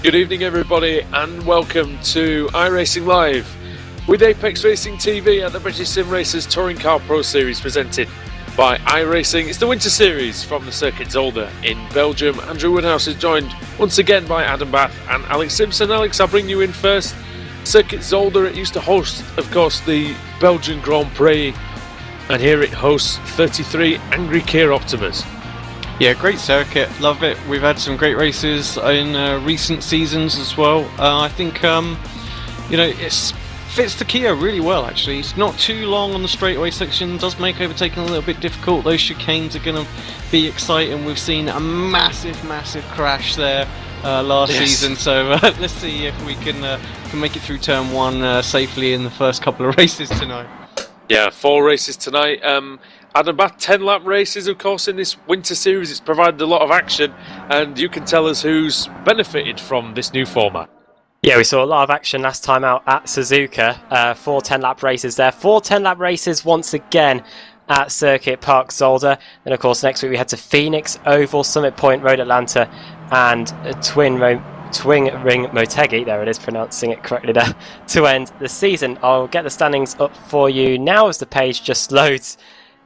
Good evening everybody and welcome to iRacing Live with Apex Racing TV at the British Sim Racers Touring Car Pro Series presented by iRacing. It's the Winter Series from the circuit Zolder in Belgium. Andrew Woodhouse is joined once again by Adam Bath and Alex Simpson. Alex, I'll bring you in first. Circuit Zolder, it used to host, of course, the Belgian Grand Prix, and here it hosts 33 Angry Kia Optimas. Yeah, great circuit, love it. We've had some great races in recent seasons as well. I think, it fits the Kia really well actually. It's not too long on the straightaway section, does make overtaking a little bit difficult. Those chicanes are going to be exciting. We've seen a massive crash there last season, so let's see if we can make it through turn one safely in the first couple of races tonight. Yeah, 4 races tonight. Adam Bath, 10 lap races, of course, in this winter series. It's provided a lot of action, and you can tell us who's benefited from this new format. Yeah, we saw a lot of action last time out at Suzuka. 4 10-lap races there. 4 10-lap races once again at Circuit Park Zolder. Then, of course, next week we head to Phoenix, Oval, Summit Point, Road Atlanta, and Twin Ring Motegi, there it is, pronouncing it correctly there, to end the season. I'll get the standings up for you now as the page just loads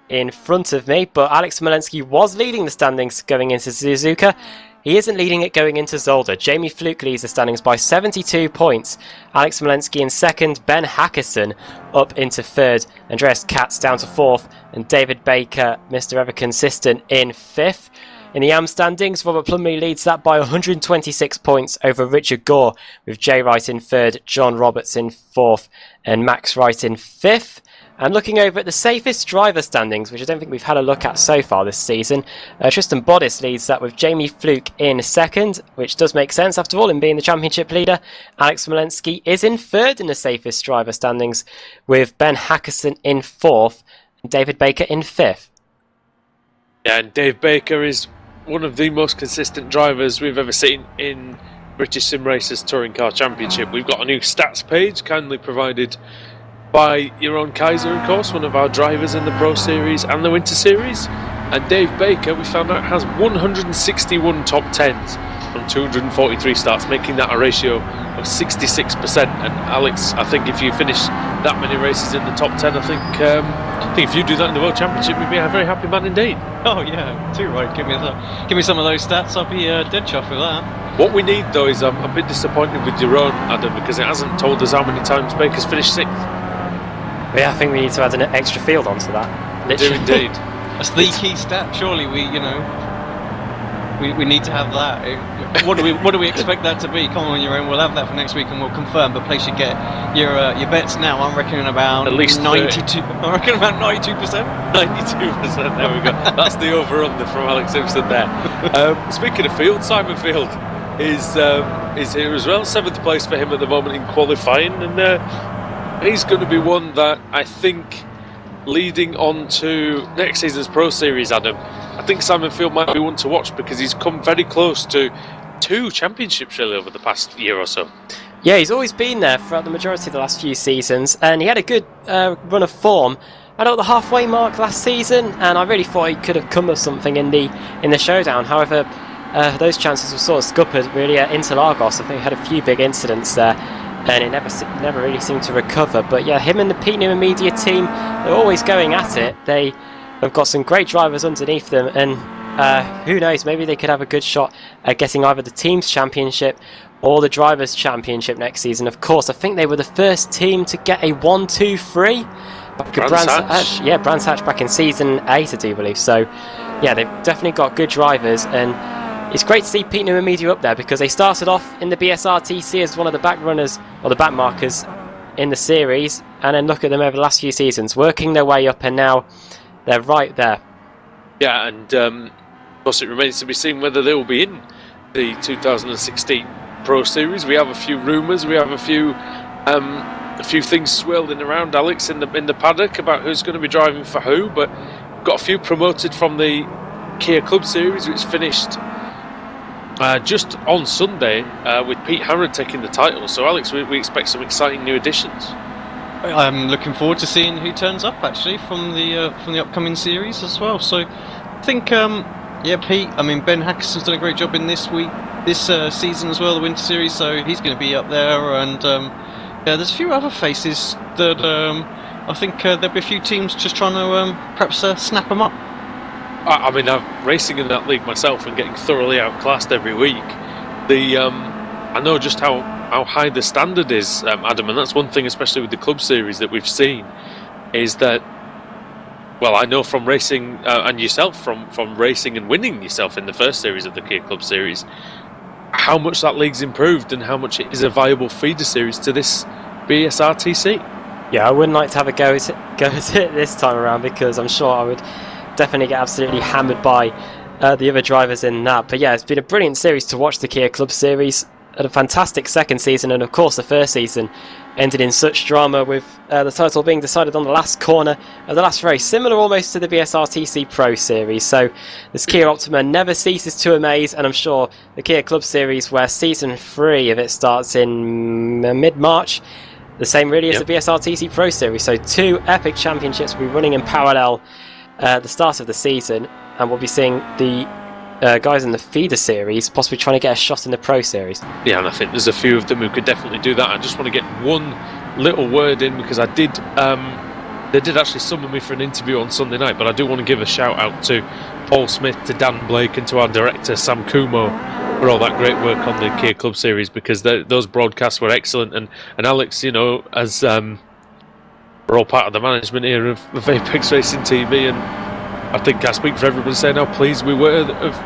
in front of me, but Alex Smolensky was leading the standings going into Suzuka. He isn't leading it going into Zolder. Jamie Fluke leads the standings by 72 points. Alex Smolensky in second, Ben Hackerson up into third, Andreas Katz down to fourth, and David Baker, Mr. Ever Consistent, in fifth. In the AM standings, Robert Plumley leads that by 126 points over Richard Gore, with Jay Wright in third, John Roberts in fourth, and Max Wright in fifth. And looking over at the safest driver standings, which I don't think we've had a look at so far this season, Tristan Bodis leads that with Jamie Fluke in second, which does make sense after all, him being the championship leader. Alex Smolensky is in third in the safest driver standings, with Ben Hackerson in fourth and David Baker in fifth. Yeah, and Dave Baker is one of the most consistent drivers we've ever seen in British Sim Racers Touring Car Championship. We've got a new stats page kindly provided by Jeroen Kaiser, of course, one of our drivers in the Pro Series and the Winter Series. And Dave Baker, we found out, has 161 top 10s from 243 starts, making that a ratio of 66%. And Alex, I think if you finish that many races in the top 10, I think if you do that in the World Championship, you'd be a very happy man indeed. Oh yeah, too right. Give me some of those stats. I'll be dead chuffed with that. What we need though is I'm a bit disappointed with Jeroen, Adam, because it hasn't told us how many times Baker's finished 6th. Yeah, I think we need to add an extra field onto that. Literally. Do indeed. That's the key stat. Surely we need to have that. What do we expect that to be? Come on, Jeroen, we'll have that for next week and we'll confirm. But place your bets now. I'm reckoning about at least 92. I reckon about 92%. 92%. There we go. That's the over/under from Alex Simpson there. Speaking of field, Simon Field is here as well. 7th place for him at the moment in qualifying, and he's going to be one that I think, leading on to next season's Pro Series, Adam, I think Simon Field might be one to watch because he's come very close to 2 championships really over the past year or so. Yeah, he's always been there throughout the majority of the last few seasons, and he had a good run of form at the halfway mark last season, and I really thought he could have come with something in the showdown. However, those chances were sort of scuppered really at Interlagos. I think he had a few big incidents there, and it never really seemed to recover. But yeah, him and the Pete Newman Media team, they're always going at it. They have got some great drivers underneath them, and who knows, maybe they could have a good shot at getting either the Teams Championship or the Drivers Championship next season. Of course, I think they were the first team to get a 1-2-3. Brands Hatch back in season 8, I do believe. So yeah, they've definitely got good drivers, and it's great to see Pete Newman Media up there because they started off in the BSR TC as one of the back runners or the back markers in the series, and then look at them over the last few seasons, working their way up, and now they're right there. Yeah, and of course it remains to be seen whether they will be in the 2016 Pro Series. We have a few rumours, we have a few things swirling around, Alex, in the paddock about who's going to be driving for who, but got a few promoted from the Kia Club Series, which finished just on Sunday with Pete Harrod taking the title. So Alex, we expect some exciting new additions. I'm looking forward to seeing who turns up actually from the upcoming series as well. So I think Yeah, Pete. I mean, Ben Hackison's done a great job in this season as well, the Winter Series. So he's going to be up there, and yeah, there's a few other faces that I think there'll be a few teams just trying to perhaps snap them up. I mean, I'm racing in that league myself and getting thoroughly outclassed every week. I know just how high the standard is, Adam, and that's one thing, especially with the club series that we've seen, is that. Well, I know from racing and yourself from racing and winning yourself in the first series of the Kia Club Series, how much that league's improved and how much it is a viable feeder series to this BSR TC. Yeah, I wouldn't like to have a go at it this time around, because I'm sure I would definitely get absolutely hammered by the other drivers in that. But yeah, it's been a brilliant series to watch, the Kia Club Series. Had a fantastic second season, and of course the first season ended in such drama, with the title being decided on the last corner of the last race, similar almost to the BSR Pro Series. So this Kia Optima never ceases to amaze, and I'm sure the Kia Club Series, where season 3 of it starts in mid-March, the same really as the BSR Pro Series. So 2 epic championships will be running in parallel at the start of the season, and we'll be seeing the guys in the feeder series possibly trying to get a shot in the Pro Series. Yeah, and I think there's a few of them who could definitely do that. I just want to get one little word in, because I did they did actually summon me for an interview on Sunday night, but I do want to give a shout out to Paul Smith, to Dan Blake, and to our director Sam Kumo for all that great work on the Kia Club Series, because those broadcasts were excellent. And Alex, you know, as we're all part of the management here of Apex Racing TV, and I think I speak for everyone saying how pleased we were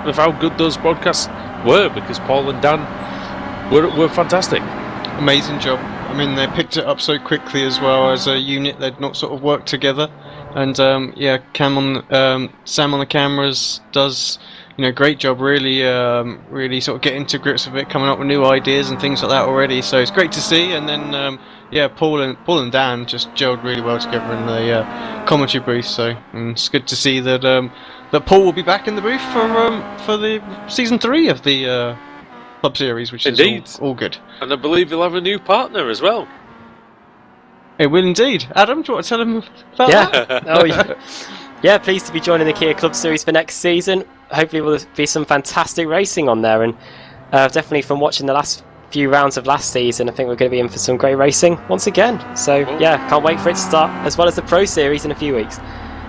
of how good those broadcasts were, because Paul and Dan were fantastic. Amazing job. I mean, they picked it up so quickly as well as a unit. They'd not sort of worked together, and yeah, Sam on the cameras does great job. Really, really sort of getting to grips with it, coming up with new ideas and things like that already. So it's great to see. And then yeah, Paul and Dan just gelled really well together in the commentary booth. So it's good to see that that Paul will be back in the booth for the season 3 of the Club Series, which indeed is all good. And I believe he'll have a new partner as well. It will indeed. Adam, do you want to tell him about that? Oh yeah. Yeah, pleased to be joining the Kia Club Series for next season. Hopefully will be some fantastic racing on there, and definitely from watching the last few rounds of last season, I think we're going to be in for some great racing once again. So yeah, can't wait for it to start, as well as the Pro Series in a few weeks.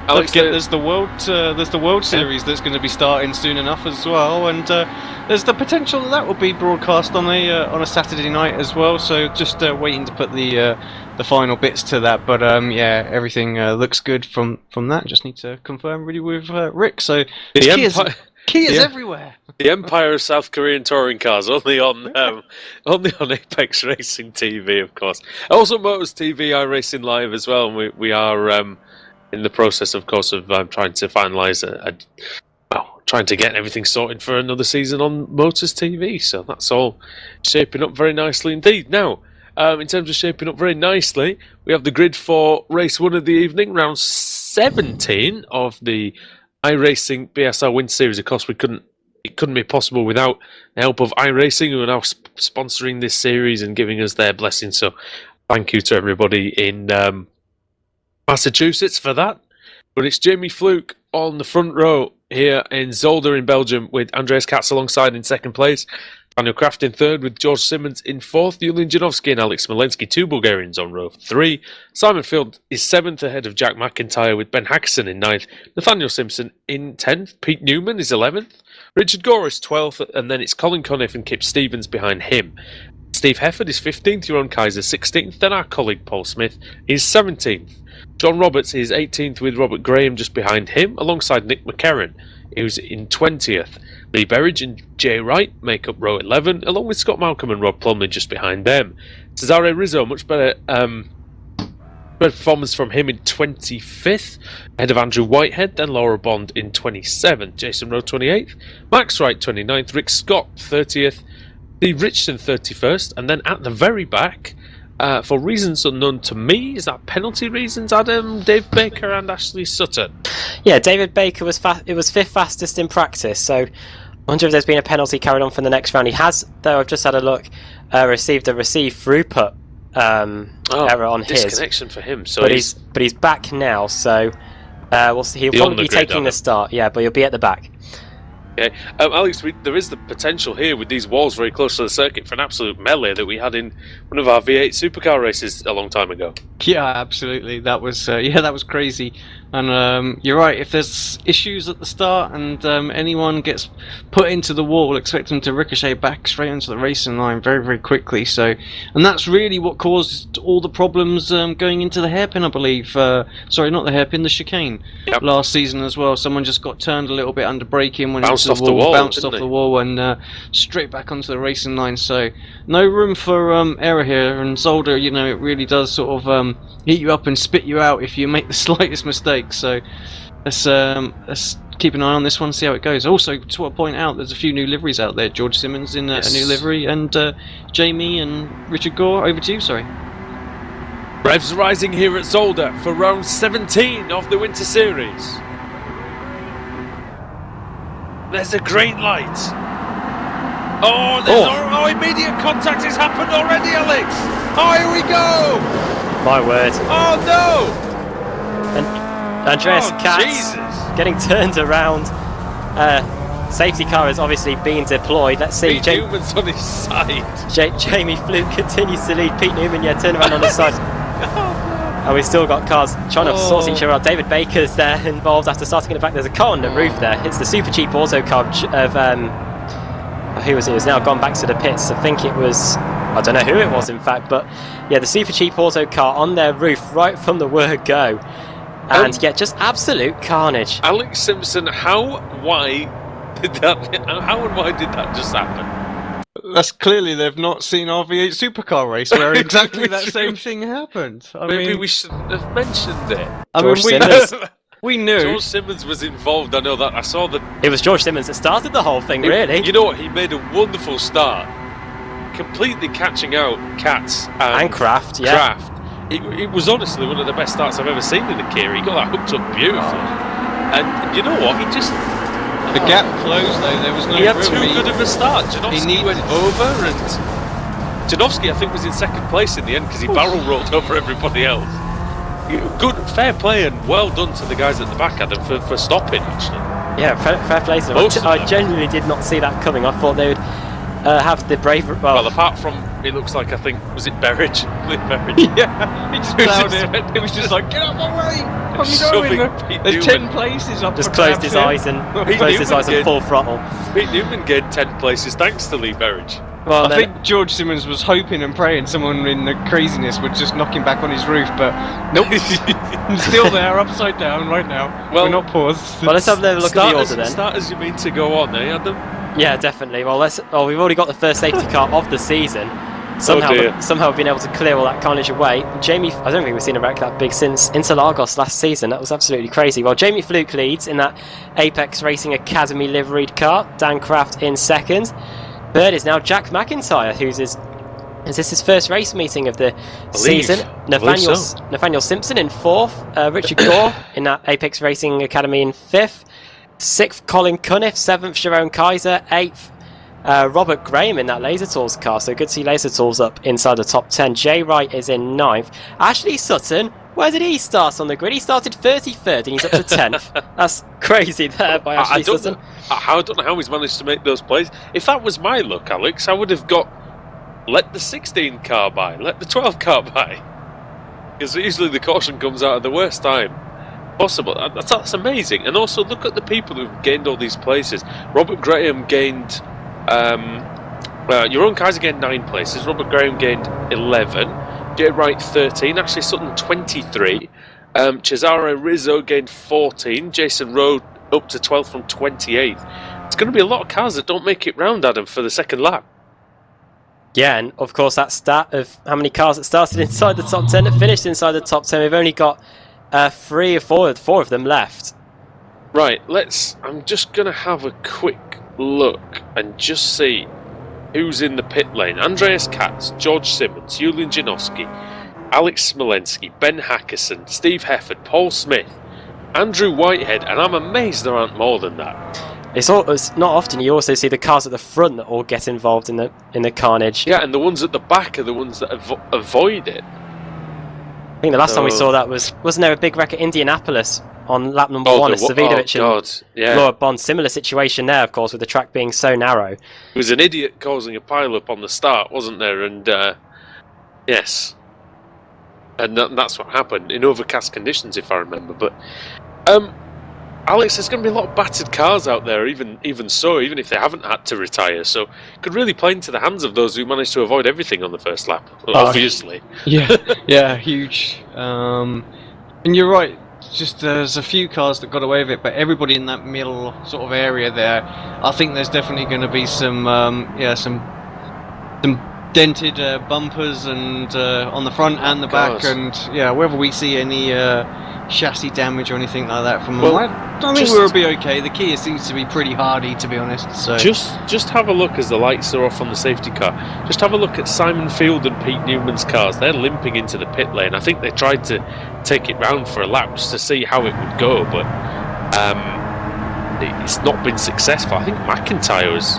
Alex, there's the World Series that's going to be starting soon enough as well, and there's the potential that will be broadcast on a Saturday night as well. So just waiting to put the final bits to that. But yeah, everything looks good from that. Just need to confirm really with Rick. So Kia's everywhere. The Empire of South Korean touring cars, only on Apex Racing TV, of course. Also, Motors TV, iRacing Live as well. And we are in the process, of course, of trying to finalise trying to get everything sorted for another season on Motors TV. So that's all shaping up very nicely indeed. Now, in terms of shaping up very nicely, we have the grid for race 1 of the evening, round 17 of the iRacing BSR Winter Series. Of course, it couldn't be possible without the help of iRacing, who are now sponsoring this series and giving us their blessing. So thank you to everybody in Massachusetts for that. But it's Jamie Fluke on the front row here in Zolder in Belgium, with Andreas Katz alongside in second place, Daniel Kraft in third, with George Simmons in fourth, Julian Janowski and Alex Smolensky, 2 Bulgarians, on row 3. Simon Field is 7th ahead of Jack McIntyre, with Ben Hackson in 9th, Nathaniel Simpson in 10th, Pete Newman is 11th, Richard Gore is 12th, and then it's Colin Cunniff and Kip Stevens behind him. Steve Hefford is 15th, Jeroen Kaiser 16th, then our colleague Paul Smith is 17th. John Roberts is 18th, with Robert Graham just behind him, alongside Nick McCarran, who's in 20th. Lee Berridge and Jay Wright make up row 11, along with Scott Malcolm and Rob Plumley just behind them. Cesare Rizzo, much better performance from him in 25th, ahead of Andrew Whitehead, then Laura Bond in 27th, Jason Rowe 28th, Max Wright 29th, Rick Scott 30th, Steve Richardson 31st, and then at the very back, for reasons unknown to me, is that penalty reasons, Adam, Dave Baker and Ashley Sutton? Yeah, David Baker was 5th fastest in practice, so I wonder if there's been a penalty carried on for the next round. He has, though. I've just had a look, received a receive throughput error on his disconnection for him. So but he's back now, so we'll see. He'll probably be taking the start. Yeah, but he'll be at the back. Okay, Alex, there is the potential here with these walls very close to the circuit for an absolute melee that we had in one of our V8 supercar races a long time ago. Yeah, absolutely. That was that was crazy. And you're right. If there's issues at the start and anyone gets put into the wall, expect them to ricochet back straight into the racing line very, very quickly. So, and that's really what caused all the problems going into the hairpin, I believe. Sorry, not the hairpin, the chicane. Yep. Last season as well. Someone just got turned a little bit under braking when Bounced it was off the wall, bounced didn't off they? the wall, and straight back onto the racing line. So, no room for error here. And Zolder, it really does sort of heat you up and spit you out if you make the slightest mistake. So let's keep an eye on this one, see how it goes. Also, to point out, there's a few new liveries out there. George Simmons in a new livery, and Jamie and Richard Gore. Over to you, sorry. Revs rising here at Zolder for round 17 of the Winter Series. There's a green light. Oh, immediate contact has happened already, Alex. Oh, here we go. My word. Oh, no. And Andreas Katz Jesus. getting turned around. Safety car is obviously being deployed. Let's see. Pete Newman's on his side. Jamie Fluke continues to lead. Pete Newman, turn around on his side. And we've still got cars trying to sort each other out. David Baker's there involved after starting in the back. There's a car on the roof there. It's the super cheap auto car of who was it? It was now gone back to the pits. I think it was, I don't know who it was in fact, but yeah, the super cheap auto car on their roof right from the word go. And just absolute carnage. Alex Simpson, how and why did that just happen? That's clearly they've not seen our V8 supercar race where exactly that same thing happened. Maybe we shouldn't have mentioned it. We knew. George Simmons was involved, I know that. I saw the... It was George Simmons that started the whole thing, really. You know what? He made a wonderful start. Completely catching out Katz and Kraft, yeah. Kraft. It was honestly one of the best starts I've ever seen in a Kia. He got that hooked up beautifully. And you know what? He just... The gap closed though, there was no room. He had too good of a start. Janowski went over, and Janowski, I think, was in second place in the end because he barrel rolled over everybody else. Good, fair play, and well done to the guys at the back, Adam, for stopping, actually. Yeah, fair play to them. I genuinely did not see that coming. I thought they would have the bravery. Well, apart from, it looks like, I think, was it Berridge? Berridge. Yeah, he just plowed it. It was just like, get out my way! There's 10 places up. Just closed his eyes and full throttle. Pete Newman gained 10 places thanks to Lee Berridge. Well, I think George Simmons was hoping and praying someone in the craziness would just knock him back on his roof, but nope. He's still there, upside down right now. Well, we're not paused. Well, let's have a look at the order then. Starters you mean to go on, eh, Adam? Yeah, definitely. Well, we've already got the first safety car of the season. Somehow we've been able to clear all that carnage away. Jamie, I don't think we've seen a wreck that big since Interlagos last season. That was absolutely crazy. Well, Jamie Fluke leads in that Apex Racing Academy liveried car. Dan Kraft in second. Third is now Jack McIntyre, is this his first race meeting of the season? Nathaniel Simpson in fourth. Richard Gore in that Apex Racing Academy in fifth. Sixth, Colin Cunniff. Seventh, Jerome Kaiser. Eighth, Robert Graham in that Laser Tools car. So good to see Laser Tools up inside the top 10. Jay Wright is in ninth. Ashley Sutton, where did he start on the grid? He started 33rd and he's up to 10th. That's crazy there by Ashley Sutton. I don't know how he's managed to make those plays. If that was my luck, Alex, I would have let the 16 car by, let the 12 car by. Because usually the caution comes out at the worst time possible. That's amazing. And also look at the people who've gained all these places. Robert Graham gained... Jeroen Kaiser gained 9 places. Robert Graham gained 11. Jay Wright 13. Ashley Sutton 23. Cesare Rizzo gained 14. Jason Rowe up to 12th from 28th. It's going to be a lot of cars that don't make it round, Adam, for the second lap. Yeah, and of course that stat of how many cars that started inside the top 10 that finished inside the top 10, we've only got 3 or 4 of them left. Right, I'm just going to have a quick look and just see who's in the pit lane. Andreas Katz, George Simmons, Julian Janowski, Alex Smolensky, Ben Hackerson, Steve Hefford, Paul Smith, Andrew Whitehead, and I'm amazed there aren't more than that. It's not often you also see the cars at the front that all get involved in the carnage. Yeah, and the ones at the back are the ones that avoid it. I think the last time we saw that wasn't there a big wreck at Indianapolis on lap number 1. It's Savidovic and Laura Bond. Similar situation there, of course, with the track being so narrow. It was an idiot causing a pile-up on the start, wasn't there? And yes. And that's what happened in overcast conditions, if I remember. But Alex, there's going to be a lot of battered cars out there, even if they haven't had to retire. So it could really play into the hands of those who managed to avoid everything on the first lap, obviously. Yeah, huge. And you're right, just there's a few cars that got away with it, but everybody in that middle sort of area there, I think there's definitely going to be some dented bumpers and on the front and the back, and whether we see any chassis damage or anything like that from them, I don't think we'll be okay. The Kia seems to be pretty hardy, to be honest. So just have a look as the lights are off on the safety car. Just have a look at Simon Field and Pete Newman's cars. They're limping into the pit lane. I think they tried to take it round for a lap just to see how it would go, but it's not been successful. I think McIntyre's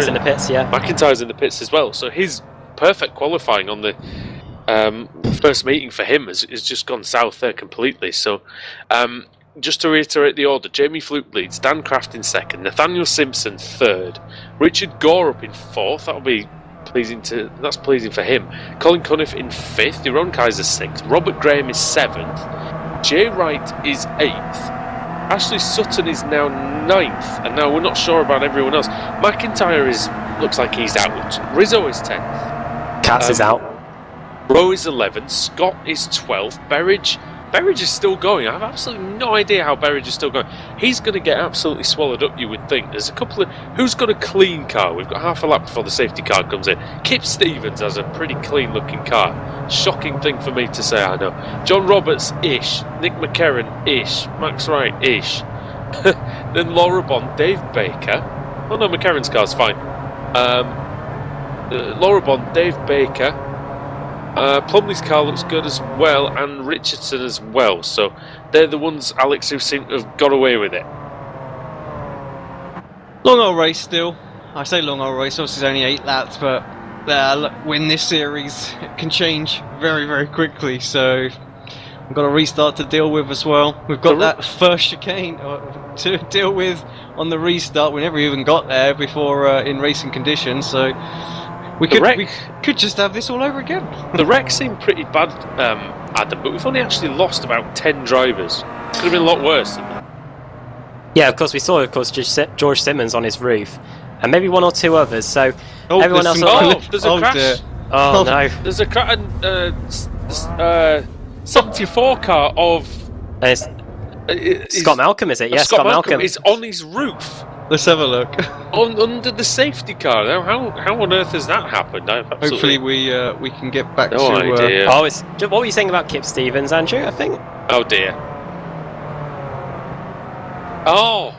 in the pits. Yeah, McIntyre's in the pits as well. So his perfect qualifying on the first meeting for him has just gone south there completely. So just to reiterate the order: Jamie Fluke leads, Dan Kraft in second, Nathaniel Simpson third, Richard Gore up in fourth. That's pleasing for him. Colin Cuniff in fifth, Jeroen Kaiser sixth, Robert Graham is seventh, Jay Wright is eighth. Ashley Sutton is now ninth, and now we're not sure about everyone else. McIntyre looks like he's out. Rizzo is 10th. Katz is out. Rowe is 11th. Scott is 12th. Berridge is still going. I have absolutely no idea how Berridge is still going. He's going to get absolutely swallowed up, you would think. There's a couple of... Who's got a clean car? We've got half a lap before the safety car comes in. Kip Stevens has a pretty clean-looking car. Shocking thing for me to say, I know. John Roberts-ish. Nick McCarran-ish. Max Wright-ish. Then Laura Bond, Dave Baker. Oh no, McCarran's car's fine. Laura Bond, Dave Baker. Plumley's car looks good as well, and Richardson as well. So they're the ones, Alex, who seem to have got away with it. Long old race still. I say long old race, obviously it's only 8 laps, but win this series it can change very, very quickly. So we've got a restart to deal with as well. We've got that first chicane to deal with on the restart. We never even got there before in racing conditions. So we could just have this all over again. The wreck seemed pretty bad, Adam, but we've only actually lost about 10 drivers. It could have been a lot worse than that. Yeah, of course, we saw, George Simmons on his roof, and maybe 1 or 2 others. So everyone else. There's a crash. Dear. Oh no! There's a crash. 74 car of. Scott Malcolm, is it? Yes, Scott Malcolm is on his roof. Let's have a look. Under the safety car. Now, how on earth has that happened? Hopefully we can get back to... idea. What were you saying about Kip Stevens, Andrew, I think? Oh dear. Oh!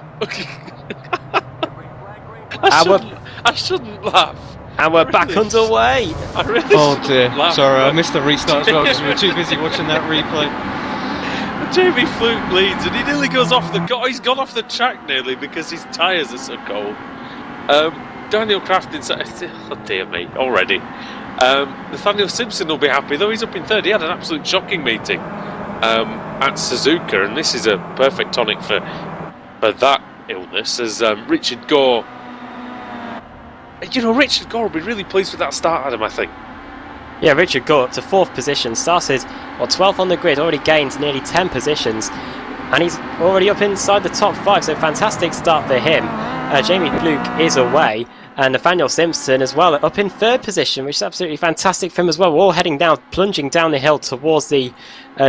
I shouldn't laugh. And we're back underway. Oh dear. Sorry, I missed the restart as well because we were too busy watching that replay. Jamie Fluke leads, and he nearly goes off he's gone off the track nearly because his tyres are so cold. Daniel Kraft inside. Oh dear me, already. Nathaniel Simpson will be happy though. He's up in third. He had an absolute shocking meeting at Suzuka, and this is a perfect tonic for that illness. As Richard Gore, Richard Gore will be really pleased with that start, Adam. I think. Yeah, Richard Gore up to 4th position, started 12th on the grid, already gained nearly 10 positions, and he's already up inside the top 5, so fantastic start for him. Jamie Fluke is away, and Nathaniel Simpson as well up in 3rd position, which is absolutely fantastic for him as well. We're all heading down, plunging down the hill towards the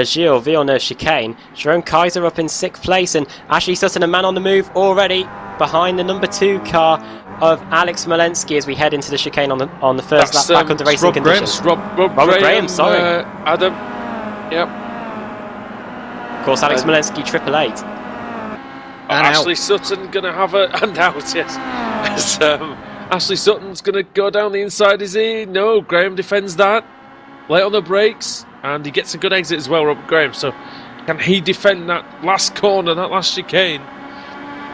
Gilles Villeneuve chicane. Jeroen Kaiser up in 6th place, and Ashley Sutton, a man on the move already behind the number 2 car of Alex Molensky as we head into the chicane on the first lap back under racing conditions. Robert Graham, sorry. Adam. Yep. Of course, Alex Molensky, 888. Ashley Sutton going to have a and out, yes. Ashley Sutton's going to go down the inside, is he? No, Graham defends that. Late on the brakes, and he gets a good exit as well, Robert Graham. So can he defend that last corner, that last chicane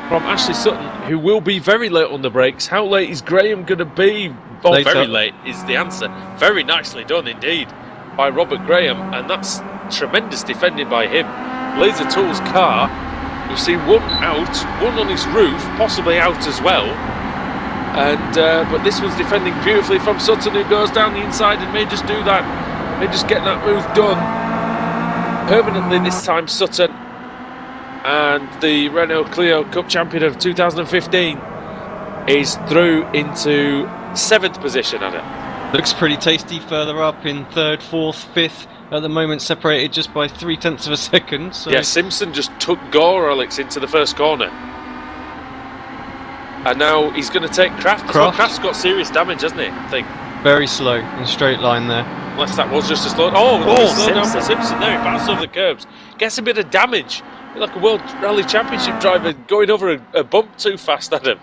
from Ashley Sutton, who will be very late on the brakes? How late is Graham going to be? Oh, very late is the answer. Very nicely done indeed by Robert Graham, and that's tremendous defending by him. Laser Tools car. We've seen one out, one on his roof, possibly out as well. And but this one's defending beautifully from Sutton, who goes down the inside and may just do that, may just get that move done permanently this time. Sutton, and the Renault Clio Cup champion of 2015 is through into 7th position at it. Looks pretty tasty further up in 3rd, 4th, 5th. At the moment, separated just by 0.3 of a second. So. Yeah, Simpson just took Gore, Alex, into the first corner. And now he's going to take Kraft. Kraft's got serious damage, hasn't he? I think. Very slow in straight line there. Unless that was just a slow. Slow down for Simpson. There, he bounced over the curbs. Gets a bit of damage. Like a World Rally Championship driver going over a bump too fast at him.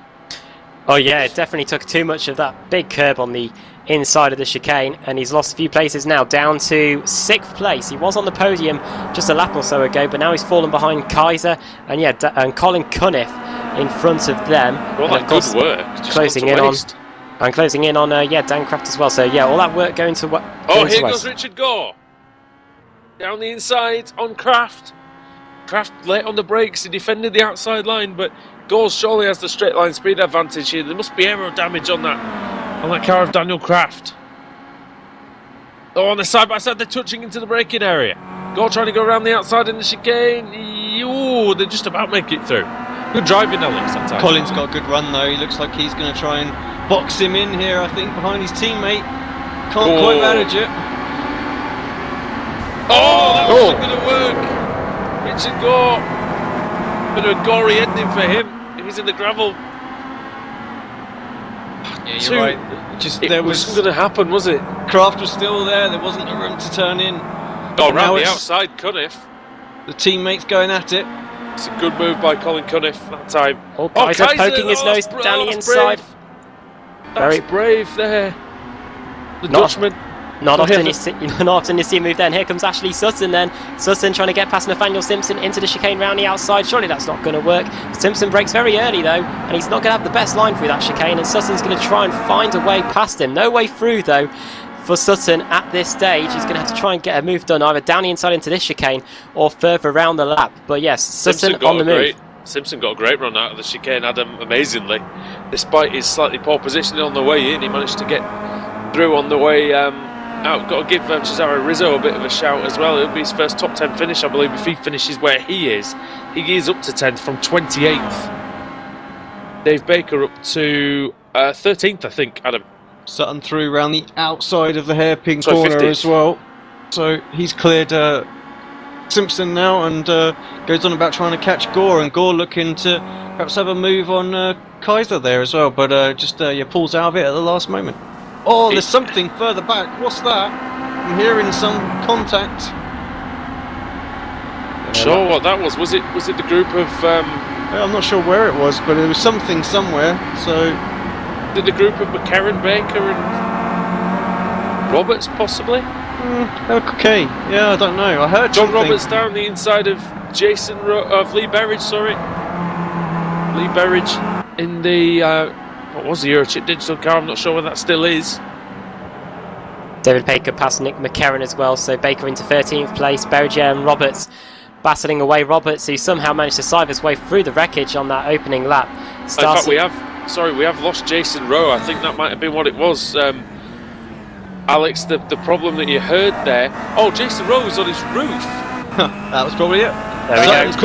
Oh yeah, it definitely took too much of that big curb on the inside of the chicane, and he's lost a few places now, down to 6th place. He was on the podium just a lap or so ago, but now he's fallen behind Kaiser and and Colin Cunniff in front of them. All that good work. Closing in on Dan Kraft as well. So yeah, all that work going to what? Here goes Richard Gore down the inside on Kraft. Kraft late on the brakes. He defended the outside line, but Gore surely has the straight line speed advantage here. There must be aero damage on that car of Daniel Kraft. Oh, on the side by side, they're touching into the braking area. Gore trying to go around the outside in the chicane. Ooh, they just about make it through. Good driving, Alex, that time. Colin's got a good run though. He looks like he's going to try and box him in here, I think, behind his teammate. Can't quite manage it. Oh, that wasn't going to work. Richard Gore. Bit of a gory ending for him if he's in the gravel. Yeah, you're right. It wasn't going to happen, was it? Kraft was still there. There wasn't a room to turn in. Oh, around the outside, Cunniff. The teammates going at it. It's a good move by Colin Cunniff that time. Kaiser poking his nose down the inside. Very brave there. The Dutchman. Not often you see a move then. Here comes Ashley Sutton then. Sutton trying to get past Nathaniel Simpson into the chicane round the outside. Surely that's not going to work. Simpson brakes very early though, and he's not going to have the best line through that chicane, and Sutton's going to try and find a way past him. No way through though for Sutton at this stage. He's going to have to try and get a move done either down the inside into this chicane or further around the lap. But yes, Sutton on the move. Simpson got a great run out of the chicane, Adam, amazingly. Despite his slightly poor positioning on the way in, he managed to get through on the way out. Got to give Cesaro Rizzo a bit of a shout as well. It'll be his first top 10 finish, I believe, if he finishes where he is. He is up to 10th from 28th. Dave Baker up to 13th, I think, Adam. Sutton through around the outside of the hairpin corner 15th. as well. So he's cleared Simpson now and goes on about trying to catch Gore, and Gore looking to perhaps have a move on Kaiser there as well, but just pulls out of it at the last moment. Oh, there's something further back. What's that? I'm hearing some contact. Sure, what that was? Was it the group of? I'm not sure where it was, but it was something somewhere. So, did the group of McCarran, Baker, and Roberts possibly? Okay, yeah, I don't know. I heard John something. Roberts down the inside of Lee Berridge. Sorry, Lee Berridge in the. What was the Eurochip digital car? I'm not sure whether that still is. David Baker past Nick McCarran as well, so Baker into 13th place. Berger and Roberts battling away. Roberts, who somehow managed to sive his way through the wreckage on that opening lap. In fact, we have lost Jason Rowe. I think that might have been what it was. Alex, the problem that you heard there. Oh, Jason Rowe was on his roof. That was probably it. There we go.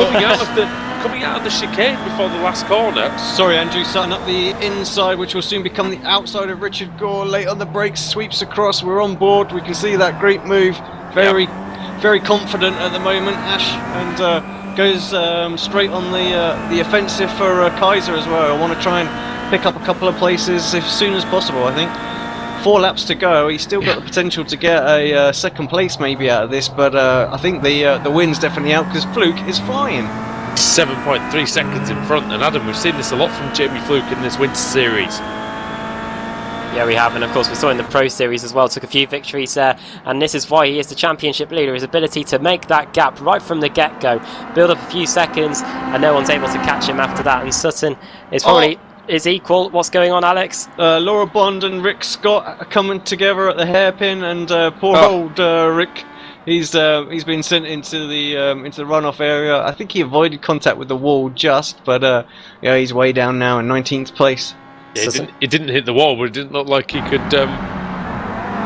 Coming out of the chicane before the last corner. Sorry, Andrew, starting up the inside, which will soon become the outside of Richard Gore. Late on the brakes, sweeps across. We're on board. We can see that great move. Very confident at the moment, Ash, and goes straight on the offensive for Kaiser as well. I want to try and pick up a couple of places as soon as possible. I think 4 laps to go. He's still got the potential to get a second place maybe out of this, but I think the win's definitely out because Fluke is flying. 7.3 seconds in front, and Adam, we've seen this a lot from Jamie Fluke in this Winter Series. Yeah, we have, and of course we saw in the Pro Series as well, took a few victories there, and this is why he is the championship leader, his ability to make that gap right from the get-go, build up a few seconds, and no one's able to catch him after that, and Sutton is probably is equal. What's going on, Alex? Laura Bond and Rick Scott are coming together at the hairpin, and poor old Rick He's been sent into the runoff area. I think he avoided contact with the wall just, but yeah, he's way down now in 19th place. Yeah, he didn't hit the wall, but it didn't look like he could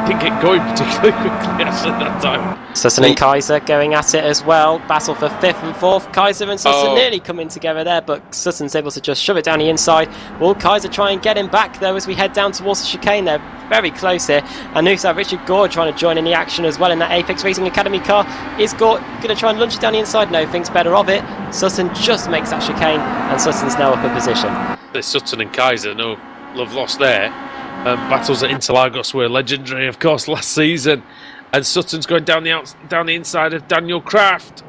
didn't get going particularly quickly actually that time. Sutton and Kaiser going at it as well. Battle for 5th and 4th. Kaiser and Sutton nearly coming together there, but Sutton's able to just shove it down the inside. Will Kaiser try and get him back though as we head down towards the chicane? They're very close here. And looks like Richard Gore trying to join in the action as well in that Apex Racing Academy car. Is Gore going to try and lunge it down the inside? No, thinks better of it. Sutton just makes that chicane and Sutton's now up in position. There's Sutton and Kaiser, no love lost there. Battles at Interlagos were legendary, of course, last season. And Sutton's going down the inside of Daniel Kraft.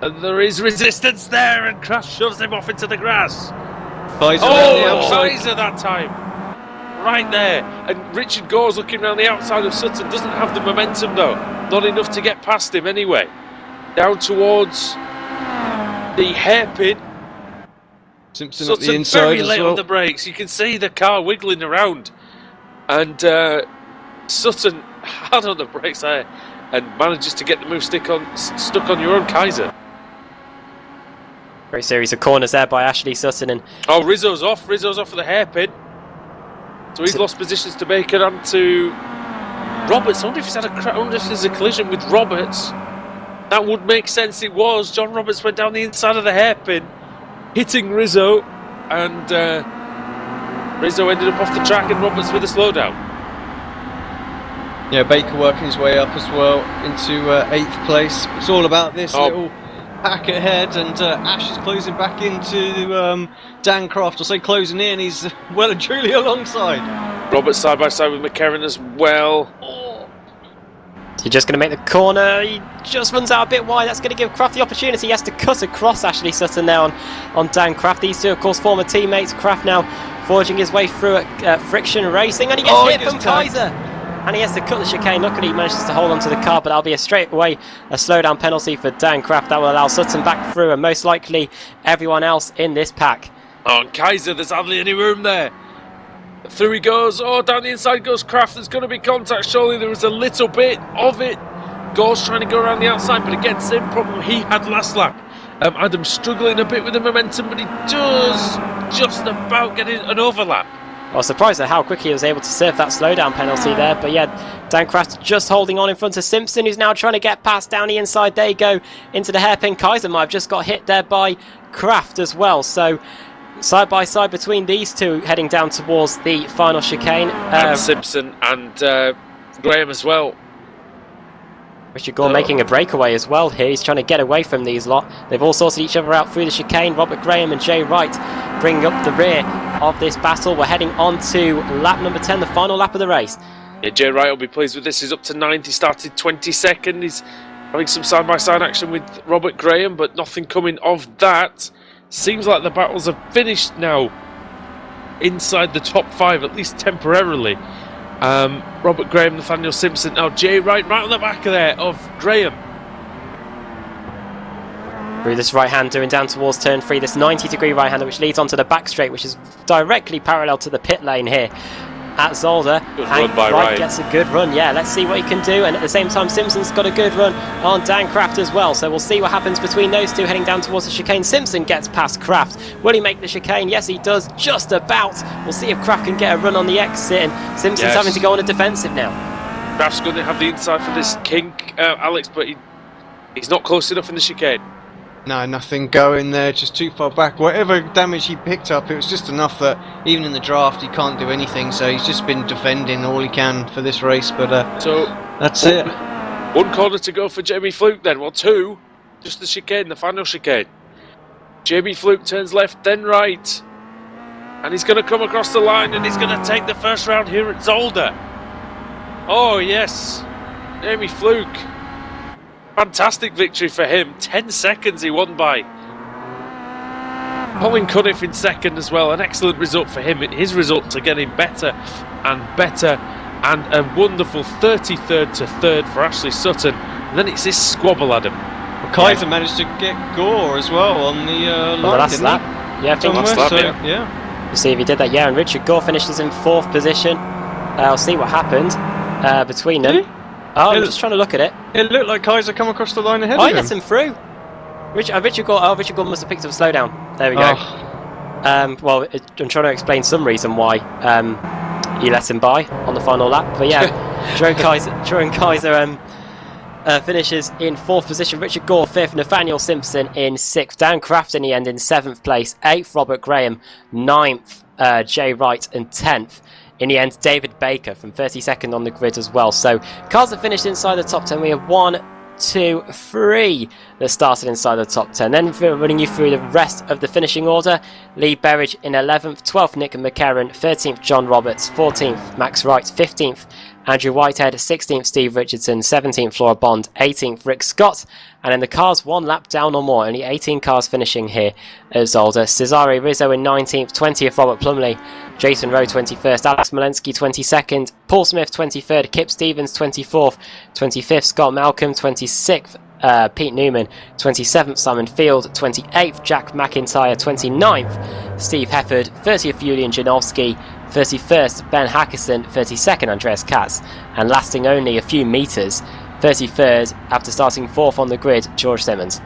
And there is resistance there, and Kraft shoves him off into the grass. Kaiser Kaiser that time. Right there. And Richard Gore's looking around the outside of Sutton. Doesn't have the momentum, though. Not enough to get past him anyway. Down towards the hairpin. Simpson Sutton up the inside very as late well. on the brakes. You can see the car wiggling around. And Sutton hard on the brakes there and manages to get the move stuck on your own Kaiser. Great series of corners there by Ashley Sutton. And Rizzo's off at the hairpin. So he's lost positions to Baker and to Roberts. I wonder if there's a collision with Roberts. That would make sense. It was. John Roberts went down the inside of the hairpin, hitting Rizzo, and Rizzo ended up off the track and Roberts with a slowdown. Yeah, Baker working his way up as well into 8th place. It's all about this little pack ahead, and Ash is closing back into Dan Croft. I'll say closing in, he's well and truly alongside. Roberts side by side with McCarran as well. He's just going to make the corner. He just runs out a bit wide. That's going to give Kraft the opportunity. He has to cut across Ashley Sutton now on Dan Kraft. These two, of course, former teammates. Kraft now forging his way through at Friction Racing, and he gets hit from Kaiser. And he has to cut the chicane. Luckily, he manages to hold on to the car, but that'll be a slowdown penalty for Dan Kraft. That will allow Sutton back through, and most likely everyone else in this pack. Oh, and Kaiser, there's hardly any room there. Through he goes. Oh, down the inside goes Kraft. There's going to be contact. Surely there was a little bit of it. Gore's trying to go around the outside, but again, same problem he had last lap. Adam's struggling a bit with the momentum, but he does just about get an overlap. I was surprised at how quickly he was able to serve that slowdown penalty there. But yeah, Dan Kraft just holding on in front of Simpson, who's now trying to get past down the inside. There you go, into the hairpin. Kaiser might have just got hit there by Kraft as well. So side by side between these two heading down towards the final chicane. And Simpson and Graham as well. Richard Gore making a breakaway as well here. He's trying to get away from these lot. They've all sorted each other out through the chicane. Robert Graham and Jay Wright bringing up the rear of this battle. We're heading on to lap number 10, the final lap of the race. Yeah, Jay Wright will be pleased with this. He's up to 9th. He started 22nd. He's having some side-by-side action with Robert Graham, but nothing coming of that. Seems like the battles are finished now inside the top 5, at least temporarily. Robert Graham, Nathaniel Simpson. Now Jay Wright right on the back of there of Graham. Through this right-hand doing down towards turn 3, this 90-degree right-hander which leads onto the back straight, which is directly parallel to the pit lane here at Zolder. Good run by Wright. Gets a good run, yeah, let's see what he can do. And at the same time, Simpson's got a good run on Dan Kraft as well. So we'll see what happens between those two heading down towards the chicane. Simpson gets past Kraft. Will he make the chicane? Yes, he does, just about. We'll see if Kraft can get a run on the exit. And Simpson's having to go on a defensive now. Kraft's going to have the inside for this kink, Alex, but he's not close enough in the chicane. No, nothing going there, just too far back. Whatever damage he picked up, it was just enough that even in the draft he can't do anything, so he's just been defending all he can for this race, but so that's it. One corner to go for Jamie Fluke then, well, two, just the chicane, the final chicane. Jamie Fluke turns left, then right, and he's going to come across the line and he's going to take the first round here at Zolder. Oh yes, Jamie Fluke. Fantastic victory for him. 10 seconds he won by. Colin Cunniff in second as well. An excellent result for him. His results are getting better and better. And a wonderful 33rd to 3rd for Ashley Sutton. And then it's this squabble, Adam. Well, Kaiser managed to get Gore as well on the line, the last didn't lap. he? Yeah, I think last lap, yeah. We'll see if he did that. Yeah, and Richard Gore finishes in 4th position. I'll see what happened between them. Oh, I'm just trying to look at it. It looked like Kaiser come across the line ahead Oh, of he him. lets him through. Richard Gordon must have picked up a slowdown. There we go. Well, I'm trying to explain some reason why he let him by on the final lap. But yeah, Jerome Kaiser finishes in 4th position. Richard Gore 5th. Nathaniel Simpson in 6th. Dan Craft in the end in 7th place. 8th, Robert Graham. 9th, Jay Wright. And 10th. In the end, David Baker from 32nd on the grid as well. So cars have finished inside the top 10. We have 1, 2, 3 that started inside the top 10. Then running you through the rest of the finishing order: Lee Berridge in 11th, 12th Nick McCarron, 13th John Roberts, 14th Max Wright, 15th Andrew Whitehead, 16th Steve Richardson, 17th Laura Bond, 18th Rick Scott, and then the cars 1 lap down or more, only 18 cars finishing here at Zolder. Cesare Rizzo in 19th, 20th Robert Plumley, Jason Rowe 21st, Alex Malensky 22nd, Paul Smith 23rd, Kip Stevens 24th, 25th Scott Malcolm, 26th Pete Newman, 27th Simon Field, 28th Jack McIntyre, 29th Steve Hefford, 30th Julian Janowski, 31st Ben Hackerson, 32nd Andreas Katz, and lasting only a few metres, 33rd after starting 4th on the grid, George Simmons.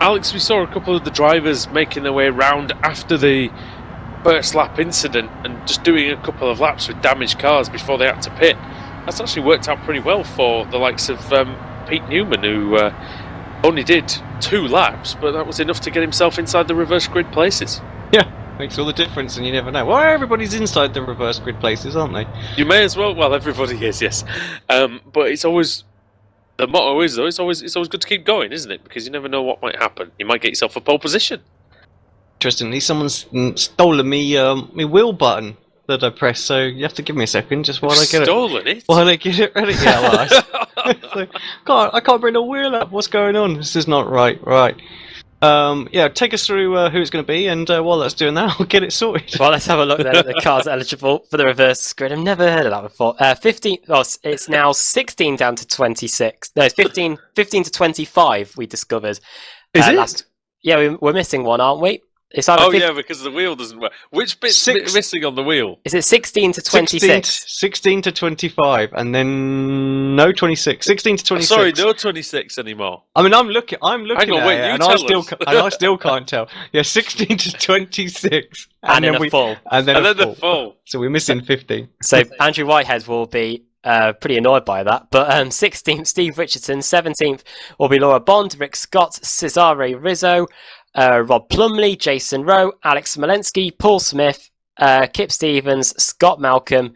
Alex, we saw a couple of the drivers making their way around after the first lap incident and just doing a couple of laps with damaged cars before they had to pit. That's actually worked out pretty well for the likes of Pete Newman, who only did 2 laps, but that was enough to get himself inside the reverse grid places. Yeah, makes all the difference, and you never know. Well, everybody's inside the reverse grid places, aren't they? You may as well. Well, everybody is, yes. But it's always, the motto is though, it's always good to keep going, isn't it? Because you never know what might happen. You might get yourself a pole position. Interestingly, someone's stolen me wheel button that I pressed, so you have to give me a second just while I get Stolen it? While I get it ready. Yeah, well, I can't bring the wheel up. What's going on? This is not right. Right. Yeah, take us through who it's going to be, and while that's doing that, I'll get it sorted. Well, let's have a look then at the cars eligible for the reverse grid. I've never heard of that before. 15. Oh, it's now 16 down to 26. No, it's 15 to 25. We discovered. Is it? Yeah, we're missing one, aren't we? It's either yeah, because the wheel doesn't work. Which bit's missing on the wheel? Is it 16 to 26? 16 to 25, and then no 26. 16 to 26. Sorry, no 26 anymore. I mean, I'm looking Hang on, at wait, it, you and tell I still can't tell. Yeah, 16 to 26, and then a full. And then the full. So we're missing 15. So Andrew Whitehead will be pretty annoyed by that. But 16th, Steve Richardson. 17th will be Laura Bond, Rick Scott, Cesare Rizzo, Rob Plumley, Jason Rowe, Alex Smolensky, Paul Smith, Kip Stevens, Scott Malcolm,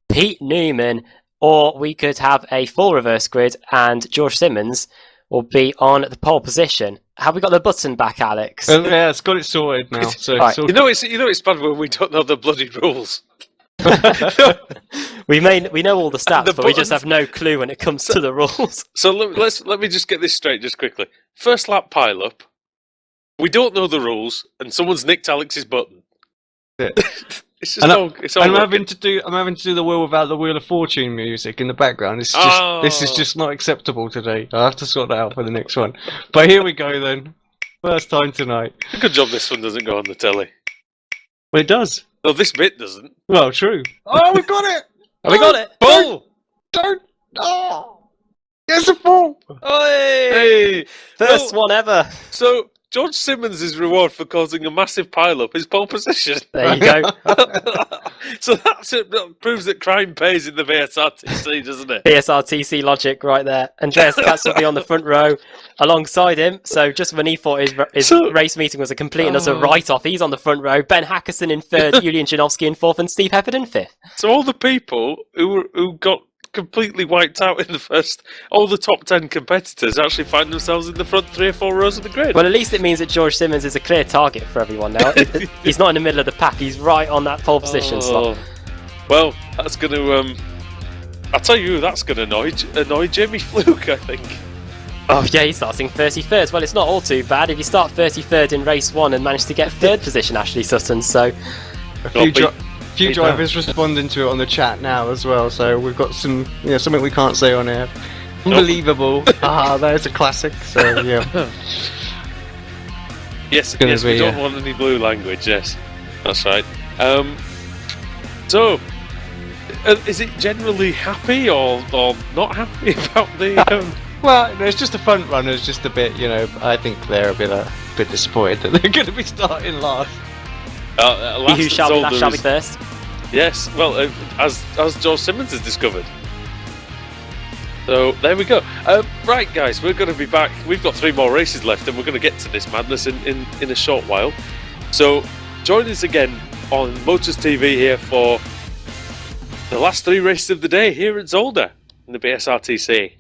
Pete Newman, or we could have a full reverse grid and George Simmons will be on the pole position. Have we got the button back, Alex? Yeah, it's got it sorted now. So right. You know it's bad when we don't know the bloody rules. we know all the stats, but we just have no clue when it comes to the rules. So let me just get this straight, just quickly. First lap pile up. We don't know the rules, and someone's nicked Alex's button. Yeah. It's just I'm having to do the wheel without the Wheel of Fortune music in the background. This is just not acceptable today. I have to sort that out for the next one. But here we go then. First time tonight. Good job this one doesn't go on the telly. Well, it does. No, this bit doesn't. Well, true. Oh, we got it! We got it! Full! Don't! Oh! It's a full! Hey! First one ever. So George Simmons' reward for causing a massive pile-up is pole position. There you go. So that proves that crime pays in the VSRTC, doesn't it? VSRTC logic right there. Andreas Katz will be on the front row alongside him. So just when he thought his race meeting was a complete and utter write-off, he's on the front row. Ben Hackerson in third, Julian Janowski in fourth, and Steve Hefford in fifth. So all the people who got completely wiped out in the first, all the top 10 competitors actually find themselves in the front 3 or 4 rows of the grid. Well, at least it means that George Simmons is a clear target for everyone now. He's not in the middle of the pack, he's right on that pole position slot. Well, that's going to I'll tell you who that's going to annoy Jamie Fluke, I think. Oh yeah, he's starting 33rd. Well, it's not all too bad if you start 33rd in race 1 and manage to get 3rd position, Ashley Sutton, so a few drivers responding to it on the chat now as well, so we've got some, something we can't say on air. Unbelievable. There's a classic, so yeah. Yes, we don't want any blue language, yes. That's right. So, is it generally happy or not happy about the? Well, no, it's just the front runners, just a bit. I think they're a bit disappointed that they're going to be starting last. Last Who shall be first? Yes, well, as George Simmons has discovered. So there we go. Right, guys, we're going to be back. We've got 3 more races left, and we're going to get to this madness in a short while. So join us again on Motors TV here for the last 3 races of the day here at Zolder in the BSRTC.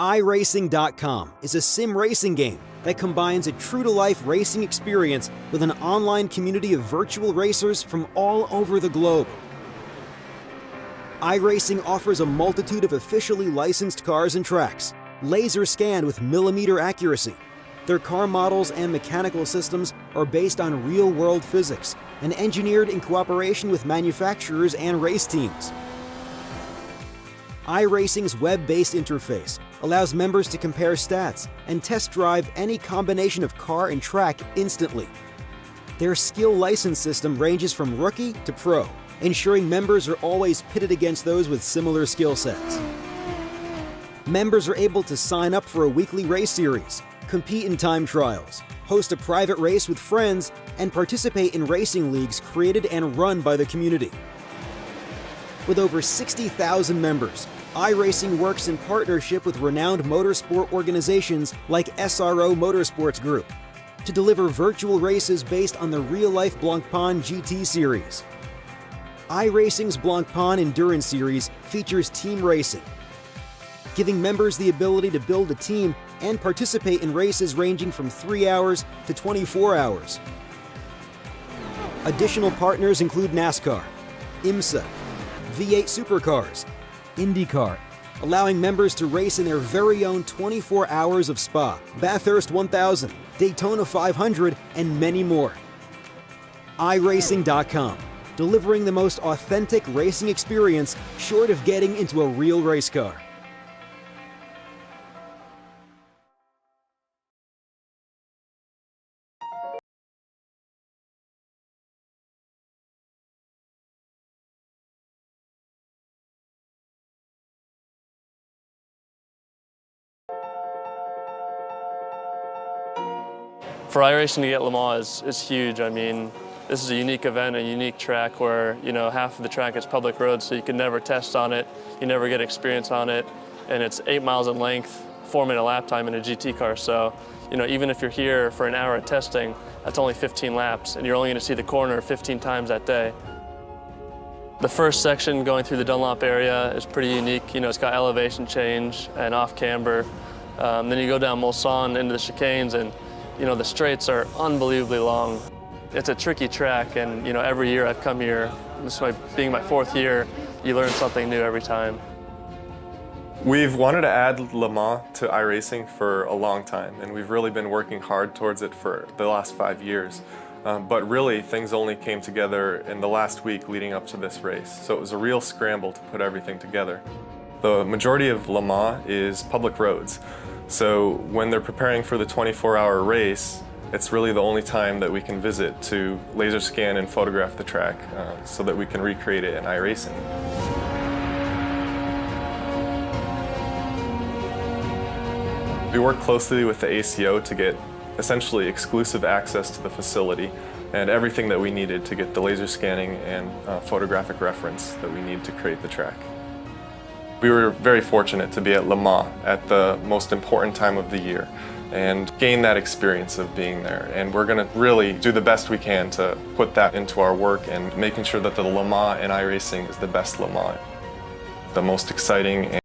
iRacing.com is a sim racing game that combines a true-to-life racing experience with an online community of virtual racers from all over the globe. iRacing offers a multitude of officially licensed cars and tracks, laser scanned with millimeter accuracy. Their car models and mechanical systems are based on real-world physics and engineered in cooperation with manufacturers and race teams. iRacing's web-based interface allows members to compare stats and test drive any combination of car and track instantly. Their skill license system ranges from rookie to pro, ensuring members are always pitted against those with similar skill sets. Members are able to sign up for a weekly race series, compete in time trials, host a private race with friends, and participate in racing leagues created and run by the community. With over 60,000 members, iRacing works in partnership with renowned motorsport organizations like SRO Motorsports Group to deliver virtual races based on the real-life Blancpain GT series. iRacing's Blancpain Endurance Series features team racing, giving members the ability to build a team and participate in races ranging from 3 hours to 24 hours. Additional partners include NASCAR, IMSA, V8 Supercars, IndyCar, allowing members to race in their very own 24 hours of Spa, Bathurst 1000, Daytona 500, and many more. iRacing.com, delivering the most authentic racing experience short of getting into a real race car. For iRacing to get Le Mans is huge. I mean, this is a unique event, a unique track where, half of the track is public road, so you can never test on it, you never get experience on it, and it's 8 miles in length, 4-minute lap time in a GT car. So, even if you're here for an hour of testing, that's only 15 laps, and you're only going to see the corner 15 times that day. The first section going through the Dunlop area is pretty unique. It's got elevation change and off camber. Then you go down Mulsanne into the chicanes, and the straights are unbelievably long. It's a tricky track, and every year I've come here, this being my 4th year, you learn something new every time. We've wanted to add Le Mans to iRacing for a long time, and we've really been working hard towards it for the last 5 years. But really, things only came together in the last week leading up to this race, so it was a real scramble to put everything together. The majority of Le Mans is public roads. So when they're preparing for the 24-hour race, It's really the only time that we can visit to laser scan and photograph the track so that we can recreate it in iRacing. We work closely with the ACO to get essentially exclusive access to the facility and everything that we needed to get the laser scanning and photographic reference that we need to create the track. We were very fortunate to be at Le Mans at the most important time of the year and gain that experience of being there. And we're going to really do the best we can to put that into our work and making sure that the Le Mans in iRacing is the best Le Mans, the most exciting.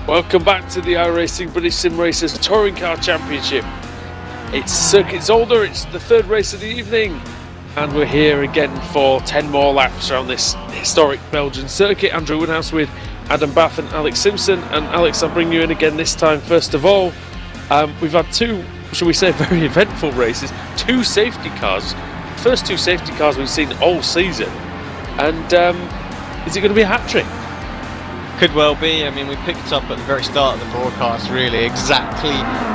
Welcome back to the iRacing British Sim Racers Touring Car Championship. It's Circuit Zolder, it's the third race of the evening, and we're here again for 10 more laps around this historic Belgian circuit. Andrew Woodhouse with Adam Bath and Alex Simpson. And Alex, I'll bring you in again this time. First of all, we've had two, shall we say, very eventful races, two safety cars. First two safety cars we've seen all season, and is it going to be a hat-trick? Could well be. I mean, we picked up at the very start of the broadcast really exactly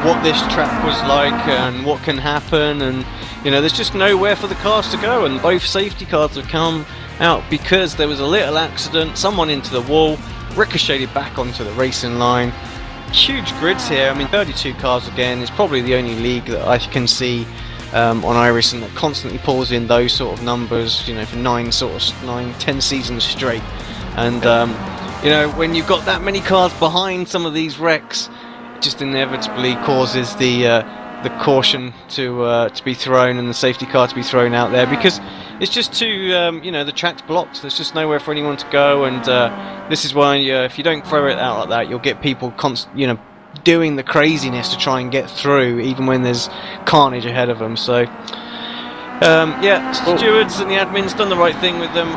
what this track was like and what can happen, and you know, there's just nowhere for the cars to go, and both safety cars have come out because there was a little accident, someone into the wall, ricocheted back onto the racing line. Huge grids here. I mean, 32 cars again is probably the only league that I can see on iRacing that constantly pulls in those sort of numbers, you know, for 10 seasons straight. And you know, when you've got that many cars behind some of these wrecks, it just inevitably causes the caution to be thrown and the safety car to be thrown out there, because it's just too, you know, the track's blocked. There's just nowhere for anyone to go, and this is why if you don't throw it out like that, you'll get people doing the craziness to try and get through, even when there's carnage ahead of them. So. Yeah, stewards and the admin's done the right thing with them.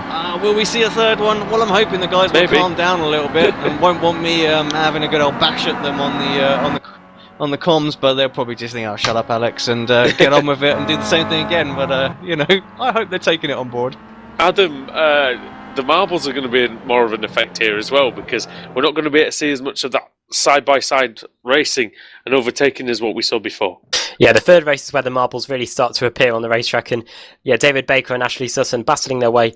Will we see a third one? Well, I'm hoping the guys will calm down a little bit and won't want me having a good old bash at them on the comms, but they'll probably just think, "Oh, shut up, Alex," and get on with it and do the same thing again. But you know, I hope they're taking it on board. Adam, the marbles are going to be more of an effect here as well, because we're not going to be able to see as much of that side-by-side racing and overtaking as what we saw before. Yeah, the third race is where the marbles really start to appear on the racetrack, and yeah, David Baker and Ashley Sutton battling their way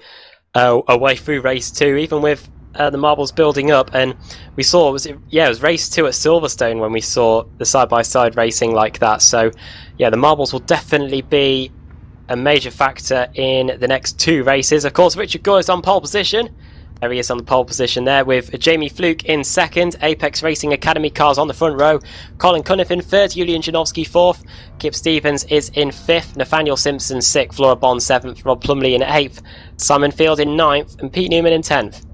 away through race 2, even with the marbles building up. And we saw, it was race 2 at Silverstone when we saw the side-by-side racing like that. So yeah, the marbles will definitely be a major factor in the next 2 races. Of course, Richard Gore is on pole position. There he is on the pole position there, with Jamie Fluke in second, Apex Racing Academy cars on the front row, Colin Cunniff in third, Julian Janowski fourth, Kip Stevens is in fifth, Nathaniel Simpson sixth, Flora Bond seventh, Rob Plumley in eighth, Simon Field in ninth, and Pete Newman in 10th.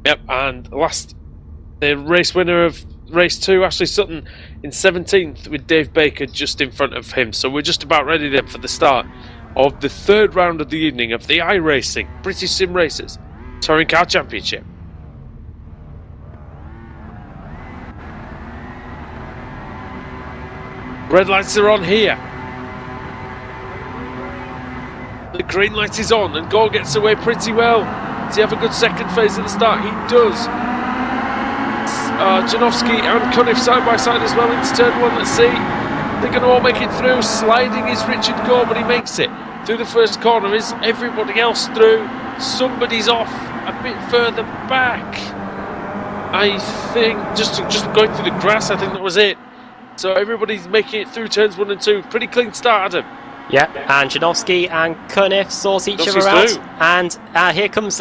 Yep, and the race winner of race 2, Ashley Sutton, in 17th, with Dave Baker just in front of him. So we're just about ready then for the start of the third round of the evening of the iRacing British Sim Racers Touring Car Championship. Red lights are on here. The green light is on, and Gore gets away pretty well. Does he have a good second phase at the start? He does. Janowski and Cunniff side by side as well into turn 1. Let's see. They're going to all make it through. Sliding is Richard Gore, but he makes it through the first corner. Is everybody else through? Somebody's off a bit further back. I think just going through the grass, I think that was it. So everybody's making it through turns 1 and 2. Pretty clean start, Adam. Yeah, and Janowski and Cunniff sort each other out. And here comes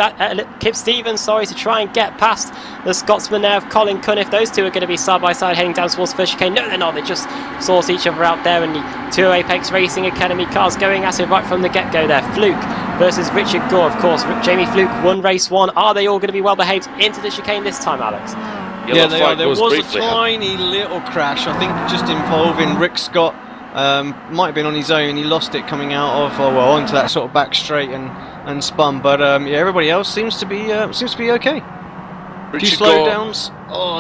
Kip Stevens, to try and get past the Scotsman there of Colin Cunniff. Those two are going to be side by side heading down towards the first chicane. No, they're not. They just sort each other out there. And the 2 Apex Racing Academy cars going at it right from the get-go there. Fluke versus Richard Gore, of course. Jamie Fluke won race 1. Are they all going to be well behaved into the chicane this time, Alex? Yeah, they are. There was a tiny little crash, I think, just involving Rick Scott. Might have been on his own. He lost it coming out of onto that sort of back straight and spun. But yeah, everybody else seems to be okay. A few slowdowns.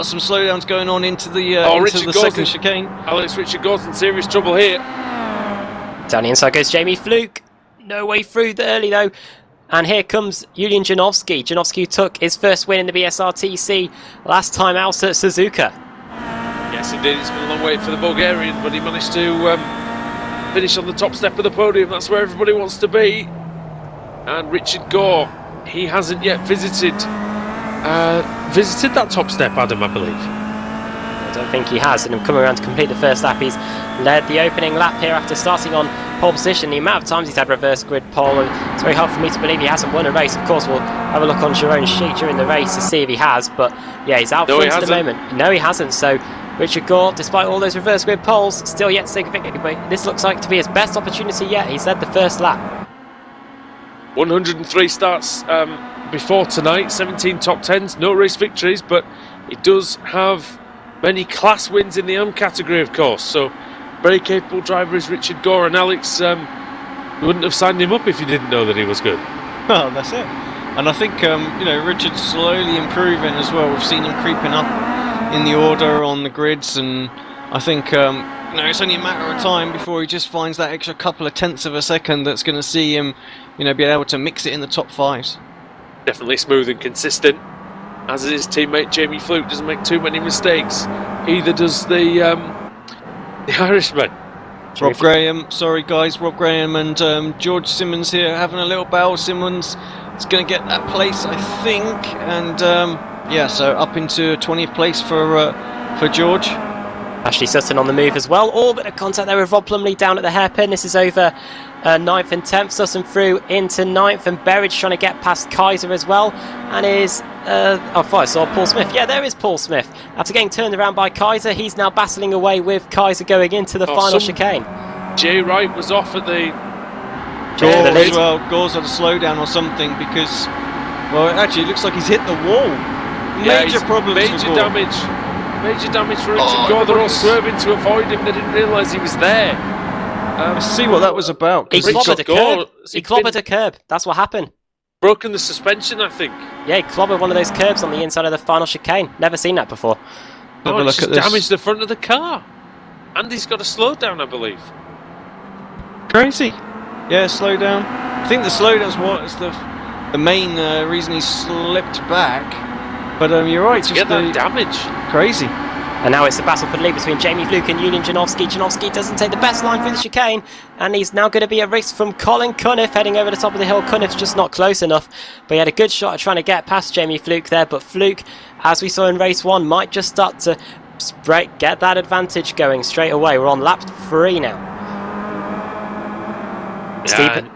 Some slowdowns going on into the second chicane. Alex, Richard Gore's in serious trouble here. Down the inside goes Jamie Fluke. No way through early though. And here comes Julian Janowski. Janowski took his first win in the BSR last time out at Suzuka. Yes, indeed. It's been a long wait for the Bulgarian, but he managed to finish on the top step of the podium. That's where everybody wants to be. And Richard Gore, he hasn't yet visited that top step, Adam, I believe. I don't think he has, and coming around to complete the first lap. He's led the opening lap here after starting on pole position. The amount of times he's had reverse grid pole, and it's very hard for me to believe he hasn't won a race. Of course, we'll have a look on Jerome's sheet during the race to see if he has, but yeah, he's out front at the moment. No, he hasn't. So Richard Gore, despite all those reverse grid poles, still yet to take a victory, but this looks like to be his best opportunity yet. He's led the first lap. 103 starts before tonight, 17 top 10s, no race victories, but he does have many class wins in the M category, of course. So, very capable driver is Richard Gore, and Alex, you wouldn't have signed him up if you didn't know that he was good. Well, that's it. And I think, Richard's slowly improving as well. We've seen him creeping up in the order on the grids, and I think, it's only a matter of time before he just finds that extra couple of tenths of a second that's going to see him, be able to mix it in the top fives. Definitely smooth and consistent, as is his teammate Jamie Fluke. Doesn't make too many mistakes. Either does the Irishman. Rob Graham, sorry guys, Rob Graham and George Simmons here having a little battle. Simmons is going to get that place, I think, and so up into 20th place for George. Ashley Sutton on the move as well. All bit of contact there with Rob Plumley down at the hairpin. This is over 9th and 10th. Sutton through into 9th, and Berridge trying to get past Kaiser as well. And is I saw Paul Smith. Yeah, there is Paul Smith. After getting turned around by Kaiser, he's now battling away with Kaiser going into the final chicane. Jay Wright was off at the Gore as well. Gore's had a slowdown or something because, actually it looks like he's hit the wall. Major problems. Major damage for Richard Gore. They're all swerving to avoid him. They didn't realise he was there. Let's see what that was about. He clobbered a curb. He clobbered a curb. That's what happened. Broken the suspension, I think. Yeah, he clobbered one of those curbs on the inside of the final chicane. Never seen that before. Have a look at this. Damaged the front of the car. And he's got a slowdown, I believe. Crazy. Yeah, slowdown. I think the slowdown's what is the main reason he slipped back. But you're right. To get that damage. Crazy. And now it's a battle for the lead between Jamie Fluke and Julian Janowski. Janowski doesn't take the best line through the chicane, and he's now going to be a race from Colin Cunniff heading over the top of the hill. Cunniff's just not close enough, but he had a good shot at trying to get past Jamie Fluke there. But Fluke, as we saw in race 1, might just start to get that advantage going straight away. We're on lap 3 now. Yeah.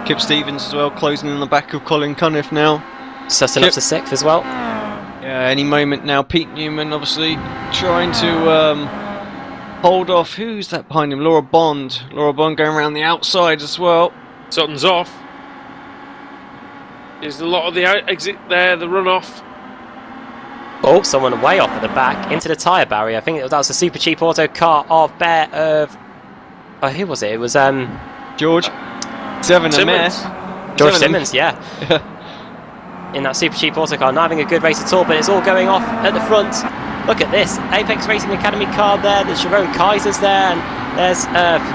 Kip Stevens as well, closing in the back of Colin Cunniff now. Sutton up to 6th as well. Yeah, any moment now. Pete Newman obviously trying to hold off. Who's that behind him? Laura Bond. Laura Bond going around the outside as well. Sutton's off. There's a lot of the exit there, the runoff. Oh, someone way off at the back into the tyre barrier. I think that was a super cheap auto car of who was it? It was George. Seven a mare. George Simmons, yeah. In that super cheap auto car, not having a good race at all, but it's all going off at the front. Look at this, Apex Racing Academy car there, there's Jerome Kaiser's there, and there's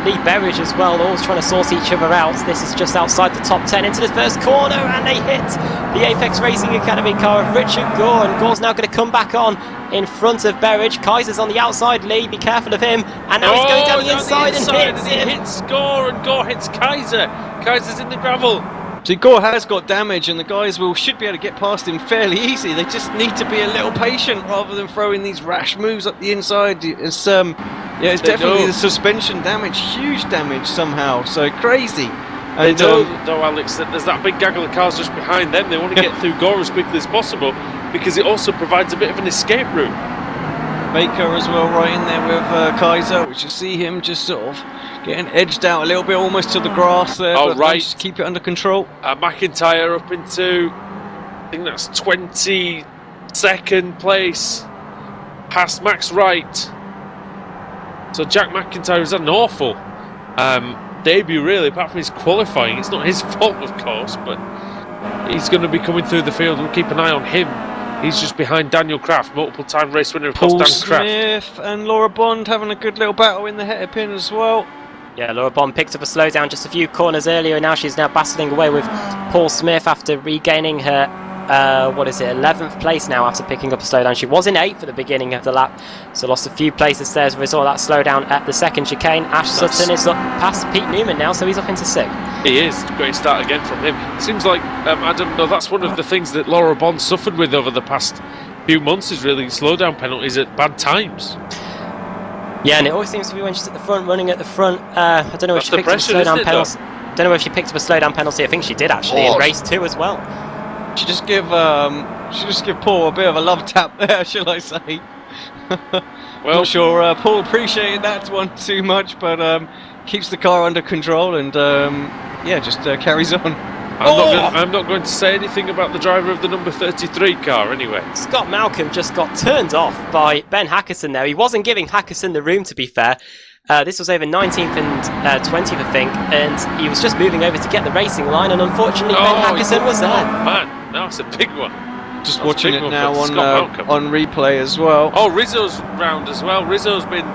Lee Berridge as well, all trying to source each other out. This is just outside the top 10 into the first corner, and they hit the Apex Racing Academy car of Richard Gore, and Gore's now going to come back on in front of Berridge. Kaiser's on the outside, Lee, be careful of him, and now he's going down the inside and hits him. He hits Gore, and Gore hits Kaiser. Kaiser's in the gravel. See, Gore has got damage, and the guys should be able to get past him fairly easy. They just need to be a little patient rather than throwing these rash moves up the inside. It's definitely the suspension damage, huge damage somehow. So crazy. And they know, though, Alex, that there's that big gaggle of cars just behind them. They want to get through Gore as quickly as possible because it also provides a bit of an escape route. Baker as well, right in there with Kaiser, which you see him just sort of getting edged out a little bit, almost to the grass there. Oh, right. Just keep it under control. McIntyre up into, I think that's 22nd place, past Max Wright. So Jack McIntyre has had an awful debut, really, apart from his qualifying. It's not his fault, of course, but he's going to be coming through the field. We'll keep an eye on him. He's just behind Daniel Kraft, multiple-time race winner, of course, Dan Kraft. Smith and Laura Bond having a good little battle in the hairpin as well. Yeah, Laura Bond picked up a slowdown just a few corners earlier, and now she's battling away with Paul Smith after regaining her 11th place now after picking up a slowdown. She was in 8th at the beginning of the lap, so lost a few places there as a result of that slowdown at the second chicane. Ash Sutton is up past Pete Newman now, so he's up into 6th. He is. Great start again from him. Seems like, Adam, no, that's one of the things that Laura Bond suffered with over the past few months is really slowdown penalties at bad times. Yeah, and it always seems to be when she's at the front, running at the front. I don't know if she picked up a slowdown penalty. Don't know if she picked up a slowdown penalty. I think she did actually in race 2 as well. She just give Paul a bit of a love tap there, shall I say? Well, not sure Paul appreciated that one too much, but keeps the car under control and just carries on. I'm not going to say anything about the driver of the number 33 car anyway. Scott Malcolm just got turned off by Ben Hackerson there. He wasn't giving Hackerson the room, to be fair. This was over 19th and 20th, I think, and he was just moving over to get the racing line, and unfortunately Ben Hackerson was there. Oh man, that's a big one. Just watching it now on replay as well. Oh, Rizzo's round as well. Rizzo's been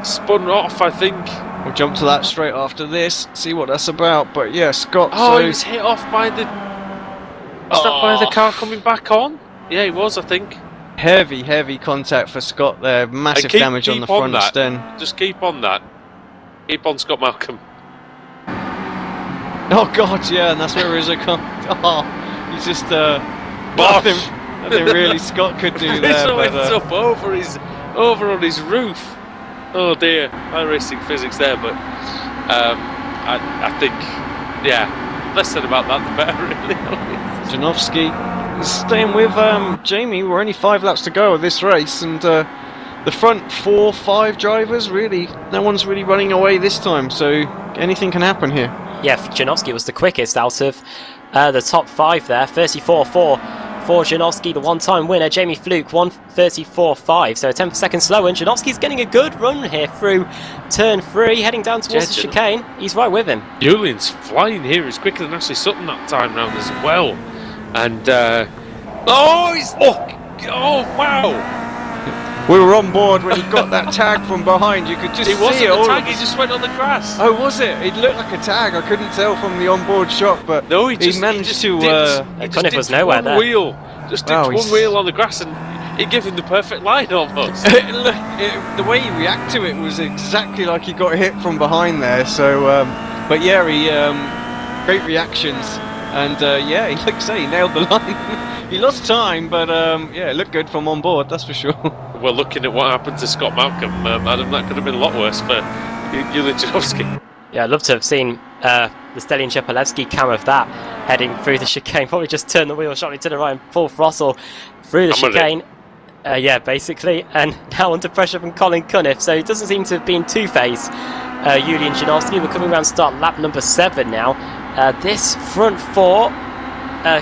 spun off, I think. We'll jump to that straight after this, see what that's about. But yeah, Scott. Oh, he was hit off by the. Was that by the car coming back on? Yeah, he was, I think. Heavy contact for Scott there. Massive damage on the front sten. Just keep on that. Keep on, Scott Malcolm. Oh God, yeah, and that's where Rizzo comes. Oh, he's just nothing really Scott could do there. Rizzo but, ends up over on his roof. Oh dear, iRacing physics there, but I think, yeah, less said about that the better, really. Janowski staying with Jamie. We're only 5 laps to go of this race, and the front 4-5 drivers, really, no one's really running away this time, so anything can happen here. Yeah, Janowski was the quickest out of the top 5 there. 34.4 for Janowski, the one-time winner. Jamie Fluke, 1:34.5, so a 10 seconds slower, and Janowski's getting a good run here through turn 3, heading down towards the chicane. He's right with him. Julian's flying here. He's quicker than Ashley Sutton that time round as well. And, oh, wow! We were on board when he got that tag from behind. You could just see it. It wasn't a tag, he just went on the grass. Oh, was it? It looked like a tag. I couldn't tell from the onboard shot, but no, he managed to. Cunniff was nowhere there. Just dipped one wheel on the grass, and it gave him the perfect line almost. The way he reacted to it was exactly like he got hit from behind there. So, but yeah, he great reactions, and yeah, he like I say, he nailed the line. He lost time, but yeah, it looked good from on board, that's for sure. Well, looking at what happened to Scott Malcolm, Adam, that could have been a lot worse for Julian Janowski. Yeah, I'd love to have seen the Stelian Shepalevsky cam of that heading through the chicane. Probably just turn the wheel sharply to the right and full throttle through the chicane. Yeah, basically. And now under pressure from Colin Cunniff. So it doesn't seem to have been two-phased. Julian Janowski, we're coming around start lap number 7 now. This front 4,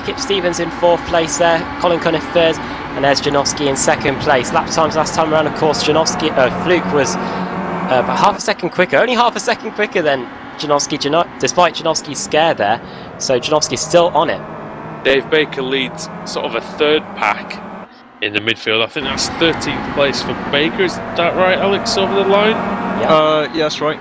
Kip Stevens in 4th place there, Colin Cunniff 3rd, and there's Janowski in 2nd place. Lap times last time around, of course, Fluke was about half a second quicker, only half a second quicker than Janowski, despite Janowski's scare there. So Janowski's still on it. Dave Baker leads sort of a 3rd pack in the midfield. I think that's 13th place for Baker. Is that right, Alex, over the line? Yeah, yeah, that's right.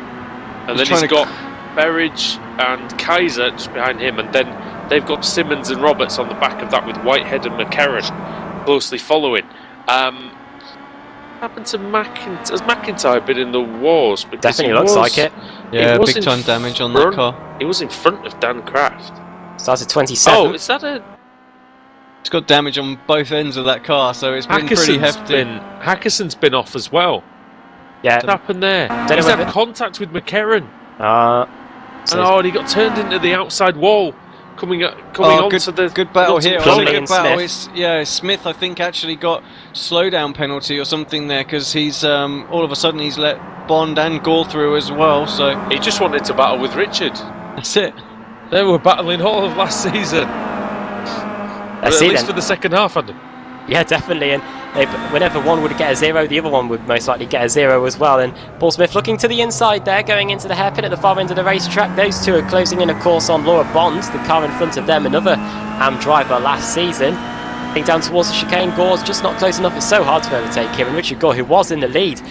And then he's got Berridge and Kaiser just behind him, and then they've got Simmons and Roberts on the back of that, with Whitehead and McCarran closely following. Happened to McIntyre? Has McIntyre been in the wars? Definitely looks like it. Yeah, big time damage on that car. He was in front of Dan Kraft. Started 27th. Oh, is that a... It's got damage on both ends of that car, so it's been pretty hefty. Hackerson's been off as well. Yeah. What happened there? He's had contact with McCarran. And he got turned into the outside wall. Coming on to the good battle here. Good battle. Smith I think actually got slowdown penalty or something there, because he's all of a sudden he's let Bond and Gore through as well. So he just wanted to battle with Richard. That's it. They were battling all of last season. At least for the second half, hadn't they? Yeah, definitely. And whenever one would get a 0, the other one would most likely get a 0 as well. And Paul Smith looking to the inside there, going into the hairpin at the far end of the racetrack. Those two are closing in, of course, on Laura Bond, the car in front of them, another AM driver last season. Heading down towards the chicane, Gore's just not close enough. It's so hard to overtake him. And Richard Gore, who was in the lead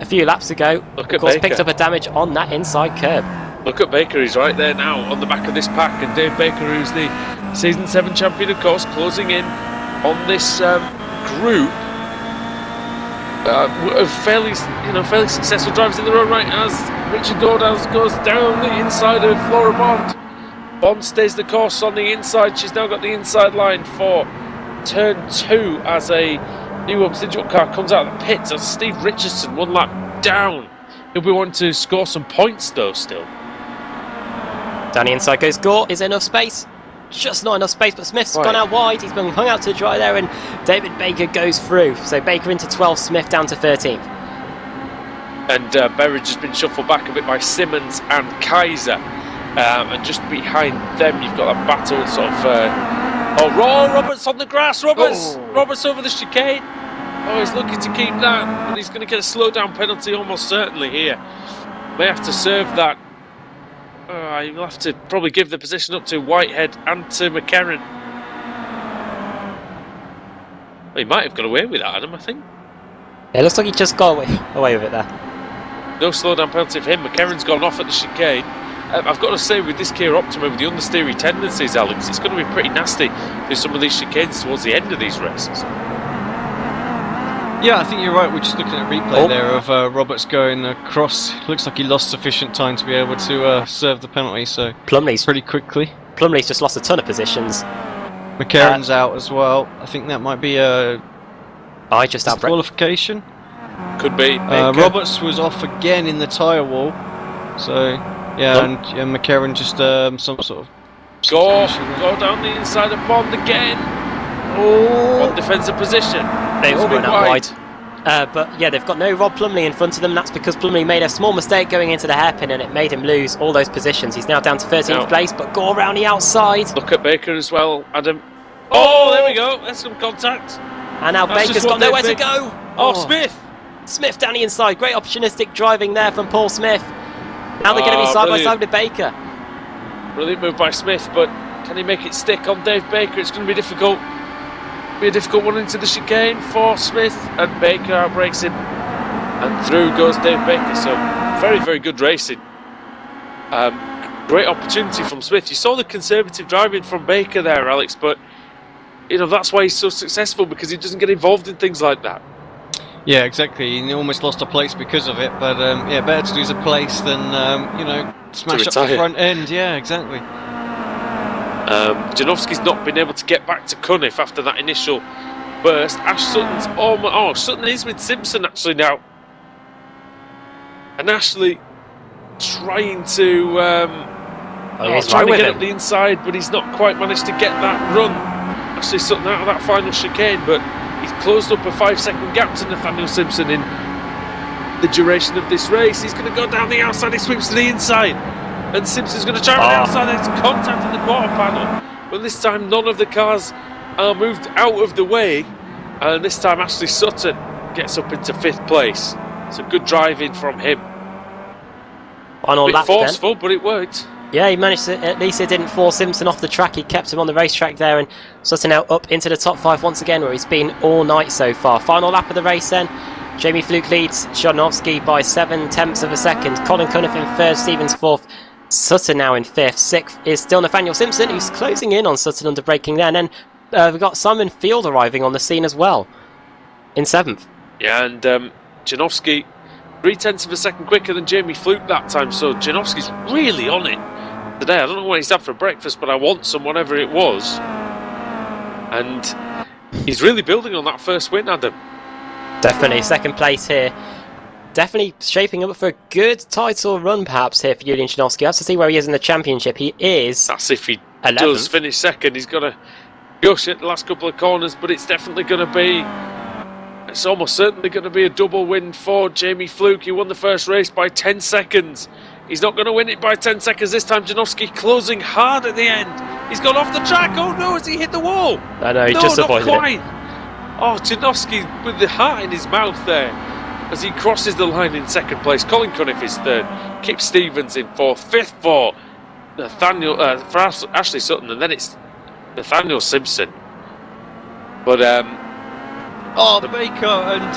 a few laps ago, of course, picked up a damage on that inside curb. Look at Baker, he's right there now on the back of this pack, and Dave Baker, who's the Season 7 champion, of course, closing in on this group of fairly successful drivers in their own right, as Richard Gore goes down the inside of Laura Bond. Bond stays the course on the inside. She's now got the inside line for turn 2 as a new Obsidian car comes out of the pits, as Steve Richardson 1 lap down. He'll be wanting to score some points though still. Down the inside goes Gore. Is there enough space? Just not enough space, but Smith's gone out wide. He's been hung out to dry there, and David Baker goes through. So Baker into 12th, Smith down to 13th. And Berridge has been shuffled back a bit by Simmons and Kaiser. And just behind them, you've got that battle sort of. Roberts on the grass. Roberts over the chicane. Oh, he's looking to keep that, but he's going to get a slowdown penalty almost certainly here. May have to serve that. You'll have to probably give the position up to Whitehead and to McCarran. Well, he might have got away with that, Adam, I think. It looks like he just got away with it there. No slowdown penalty for him. McCarran's gone off at the chicane. I've got to say, with this Kia Optima, with the understeery tendencies, Alex, it's going to be pretty nasty through some of these chicanes towards the end of these races. Yeah, I think you're right. We're just looking at a replay there of Roberts going across. Looks like he lost sufficient time to be able to serve the penalty, so Plumley's pretty quickly. Plumley's just lost a ton of positions. McCarran's out as well. I think that might be a disqualification. Could be. Roberts was off again in the tyre wall, so yeah, and McCarran just some sort of go down the inside of Bond again. On defensive position. They all went out wide. But yeah, they've got no Rob Plumley in front of them. That's because Plumley made a small mistake going into the hairpin and it made him lose all those positions. He's now down to 13th place, but go around the outside. Look at Baker as well, Adam. Oh, there we go. There's some contact. And now Baker's got nowhere to go. Smith. Smith down the inside. Great opportunistic driving there from Paul Smith. Now they're going to be side by side with Baker. Brilliant move by Smith, but can he make it stick on Dave Baker? It's going to be difficult. Be a difficult one into the chicane for Smith, and Baker outbrakes him, and through goes Dave Baker. So very, very good racing. Great opportunity from Smith. You saw the conservative driving from Baker there, Alex, but you know that's why he's so successful, because he doesn't get involved in things like that. Yeah, exactly. He almost lost a place because of it, but yeah, better to lose a place than smash up the front end. Yeah, exactly. Janowski's not been able to get back to Cunliffe after that initial burst. Ash Sutton's Sutton is with Simpson actually now, and Ashley trying to get up the inside, but he's not quite managed to get that run. Ashley Sutton out of that final chicane, but he's closed up a 5-second gap to Nathaniel Simpson in the duration of this race. He's going to go down the outside. He sweeps to the inside. And Simpson's going to try on the outside. There's contact in the quarter panel. But this time none of the cars are moved out of the way. And this time Ashley Sutton gets up into 5th place. So good driving from him. A bit forceful, but it worked. Yeah, he managed to, at least it didn't force Simpson off the track. He kept him on the racetrack there, and Sutton now up into the top 5 once again, where he's been all night so far. Final lap of the race then. Jamie Fluke leads Janowski by 7/10 of a second. Colin Cunliffe in 3rd, Stevens 4th. Sutton now in 5th. 6th is still Nathaniel Simpson, who's closing in on Sutton under braking there. And then we've got Simon Field arriving on the scene as well in 7th. Yeah, and Janowski 0.3 of a second quicker than Jamie Fluke that time. So Janowski's really on it today. I don't know what he's had for breakfast, but I want some, whatever it was. And he's really building on that first win, Adam. Definitely 2nd place here. Definitely shaping up for a good title run perhaps here for Julian Janowski. I have to see where he is in the championship. He is That's if he 11th. Does finish 2nd. He's got to gush at the last couple of corners, but it's definitely going to be, it's almost certainly going to be a double win for Jamie Fluke. He won the first race by 10 seconds. He's not going to win it by 10 seconds this time. Janowski closing hard at the end. He's gone off the track. Oh no, has he hit the wall? I know, he just avoided it. Oh, Janowski with the heart in his mouth there as he crosses the line in 2nd place. Colin Cunliffe is 3rd. Kip Stevens in 4th. 5th for Nathaniel for Ashley Sutton, and then it's Nathaniel Simpson. But the Baker and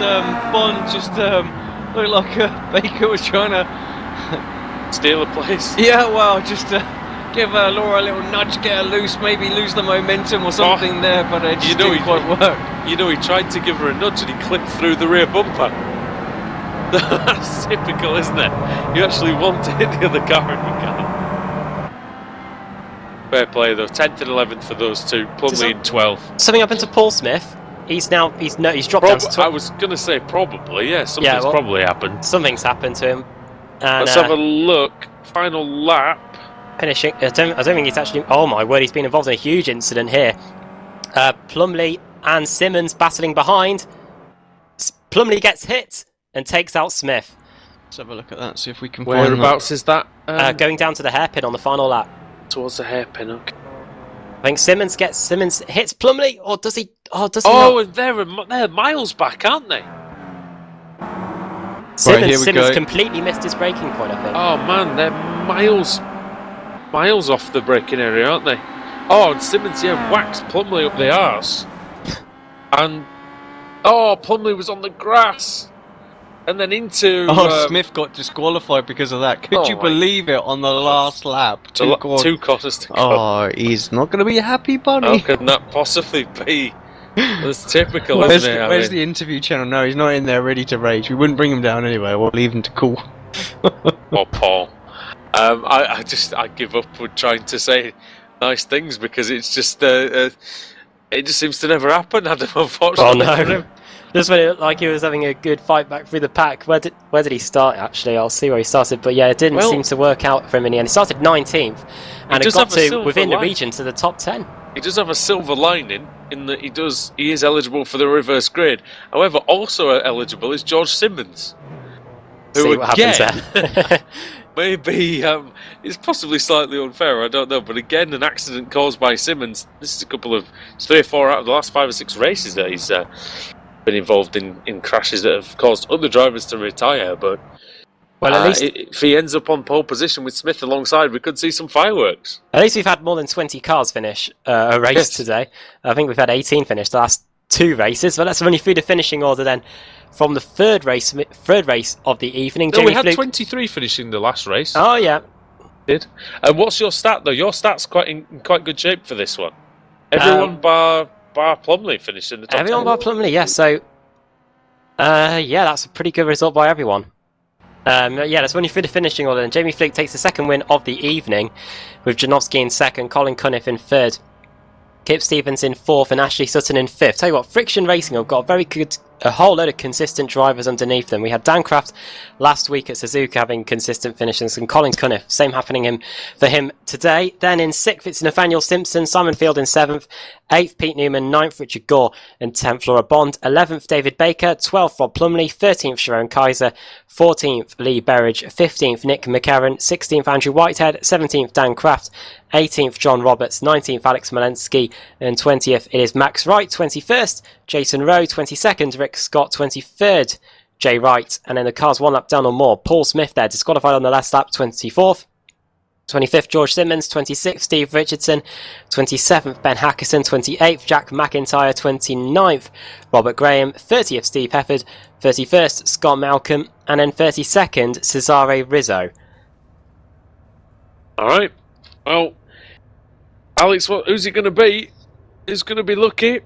Bond just looked like Baker was trying to steal a place. Yeah, well, just give Laura a little nudge, get her loose, maybe lose the momentum or something there, but it just didn't quite work. You know, he tried to give her a nudge and he clipped through the rear bumper. That's typical, isn't it? You actually want to hit the other car and you can't. Fair play though. 10th and 11th for those two. Plumley in 12th. Something happened to Paul Smith. He's dropped down to 12th. I was going to say probably, yeah. Something's probably happened. Something's happened to him. And, let's have a look. Final lap. Finishing. I don't think he's actually. Oh my word! He's been involved in a huge incident here. Plumley and Simmons battling behind. Plumley gets hit and takes out Smith. Let's have a look at that. See if we can. Whereabouts is that? Going down to the hairpin on the final lap. Towards the hairpin, okay. I think Simmons hits Plumley, or does he? Oh, does he Oh, not? and they're miles back, aren't they? Simmons completely missed his braking point, I think. Oh man, they're miles off the braking area, aren't they? Oh, and Simmons, whacked Plumley up the arse. And Plumley was on the grass. And then into... Smith got disqualified because of that. Could you believe it on the last lap? Two corners to go. Oh, he's not going to be a happy bunny. How can that possibly be? That's typical, Where's isn't it? Where's the interview channel? No, he's not in there ready to rage. We wouldn't bring him down anyway. We'll leave him to cool. Or Paul. I give up with trying to say nice things because it's just... it just seems to never happen, Adam, unfortunately. Oh, no. Just when it looked like he was having a good fight back through the pack. Where did he start, actually? I'll see where he started. But yeah, it didn't seem to work out for him in the end. He started 19th, and it got to within the region to the top 10. He does have a silver lining in that he is eligible for the reverse grid. However, also eligible is George Simmons. Who See what happens there. Maybe it's possibly slightly unfair, I don't know. But again, an accident caused by Simmons. This is 3 or 4 out of the last 5 or 6 races that he's been involved in crashes that have caused other drivers to retire. But at least if he ends up on pole position with Smith alongside, we could see some fireworks. At least we've had more than 20 cars finish a race today. I think we've had 18 finish the last 2 races. But let's run you through the finishing order then. From the third race of the evening. No, we had 23 finishing the last race. Oh yeah, did. And what's your stat though? Your stat's in quite good shape for this one. Everyone bar Plumley finished in the top 10. Everyone bar Plumley, yeah. So, that's a pretty good result by everyone. Let's run you through the finishing order. And Jamie Flick takes the second win of the evening, with Janowski in second, Colin Cunniff in third, Kip Stevens in fourth, and Ashley Sutton in fifth. Tell you what, Friction Racing have got a whole load of consistent drivers underneath them. We had Dan Kraft last week at Suzuka having consistent finishes, and Colin Cunniff, same happening for him today. Then in 6th, it's Nathaniel Simpson, Simon Field in 7th, 8th, Pete Newman, 9th, Richard Gore, and 10th, Laura Bond, 11th, David Baker, 12th, Rob Plumley, 13th, Sharon Kaiser, 14th, Lee Berridge, 15th, Nick McCarron, 16th, Andrew Whitehead, 17th, Dan Kraft, 18th, John Roberts, 19th, Alex Malensky, and 20th, it is Max Wright, 21st, Jason Rowe, 22nd, Rick Scott, 23rd, Jay Wright, and then the cars 1 lap down or more. Paul Smith there, disqualified on the last lap, 24th. 25th, George Simmons, 26th, Steve Richardson, 27th, Ben Hackerson, 28th, Jack McIntyre, 29th, Robert Graham, 30th, Steve Hefford, 31st, Scott Malcolm, and then 32nd, Cesare Rizzo. Alright, well, Alex, who's it going to be? Who's going to be lucky?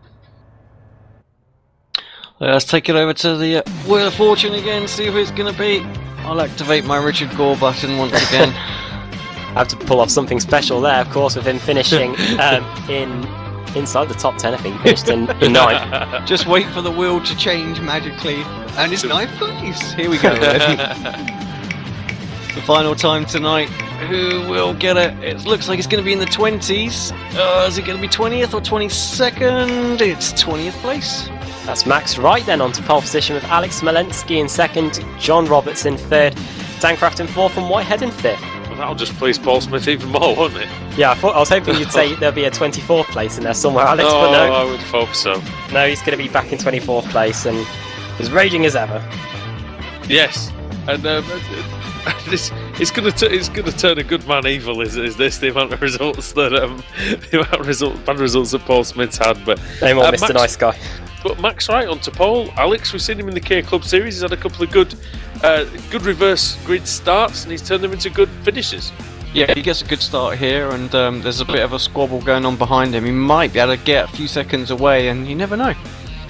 Let's take it over to the Wheel of Fortune again, see who it's going to be. I'll activate my Richard Gore button once again. I have to pull off something special there, of course, with him finishing inside the top 10. I think he finished in 9th. Just wait for the wheel to change magically, and it's 9th place. Here we go. The final time tonight. Who will get it? It looks like it's going to be in the 20s. Is it going to be 20th or 22nd? It's 20th place. That's Max Wright then onto pole position with Alex Malensky in 2nd, John Roberts in 3rd, Dan Kraft in 4th, and Whitehead in 5th. Well, that'll just please Paul Smith even more, won't it? Yeah, I was hoping you'd say there'll be a 24th place in there somewhere, Alex, but no. I would hope so. No, he's going to be back in 24th place and as raging as ever. Yes, and it's going to turn a good man evil. Is this the amount of results that bad results that Paul Smith's had? But name on Mr. Nice Guy. But Max Wright onto pole. Alex, we've seen him in the Kia Club Series. He's had a couple of good reverse grid starts, and he's turned them into good finishes. Yeah, he gets a good start here, and there's a bit of a squabble going on behind him. He might be able to get a few seconds away, and you never know.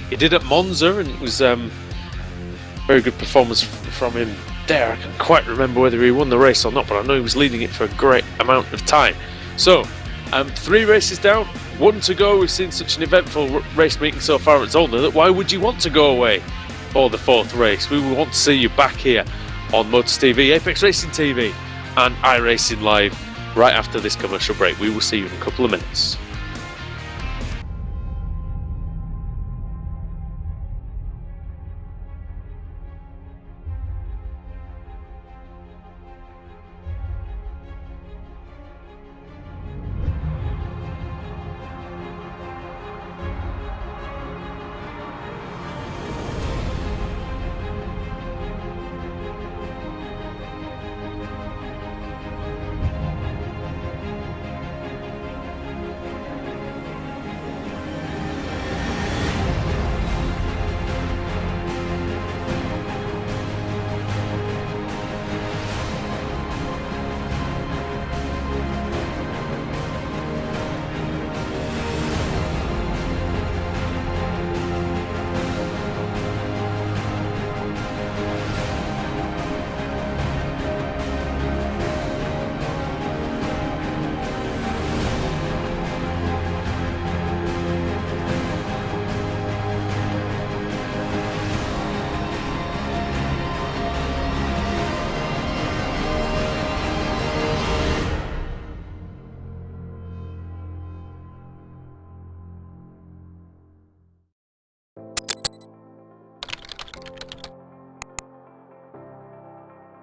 He did at Monza, and it was very good performance from him there. I can't quite remember whether he won the race or not, but I know he was leading it for a great amount of time. So, 3 races down, 1 to go. We've seen such an eventful race meeting so far at Zolder that why would you want to go away for the 4th race? We will want to see you back here on Motors TV, Apex Racing TV, and iRacing Live right after this commercial break. We will see you in a couple of minutes.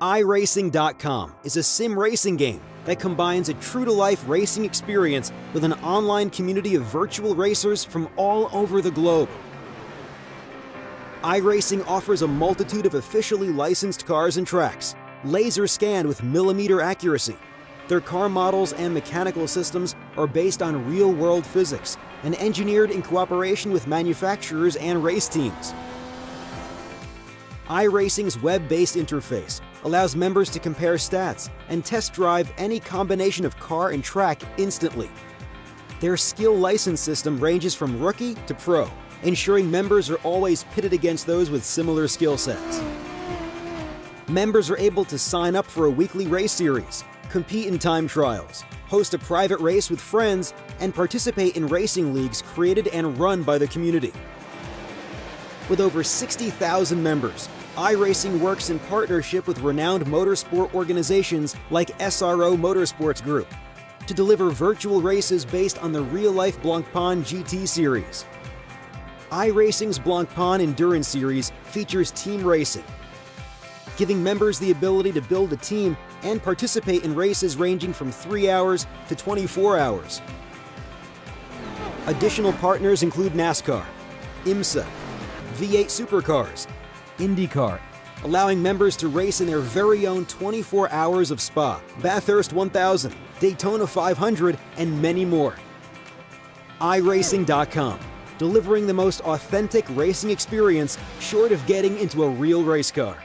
iRacing.com is a sim racing game that combines a true-to-life racing experience with an online community of virtual racers from all over the globe. iRacing offers a multitude of officially licensed cars and tracks, laser scanned with millimeter accuracy. Their car models and mechanical systems are based on real-world physics and engineered in cooperation with manufacturers and race teams. iRacing's web-based interface allows members to compare stats and test drive any combination of car and track instantly. Their skill license system ranges from rookie to pro, ensuring members are always pitted against those with similar skill sets. Members are able to sign up for a weekly race series, compete in time trials, host a private race with friends, and participate in racing leagues created and run by the community. With over 60,000 members, iRacing works in partnership with renowned motorsport organizations like SRO Motorsports Group to deliver virtual races based on the real-life Blancpain GT series. iRacing's Blancpain Endurance Series features team racing, giving members the ability to build a team and participate in races ranging from 3 hours to 24 hours. Additional partners include NASCAR, IMSA, V8 Supercars, IndyCar, allowing members to race in their very own 24 hours of Spa, Bathurst 1000, Daytona 500, and many more. iRacing.com, delivering the most authentic racing experience short of getting into a real race car.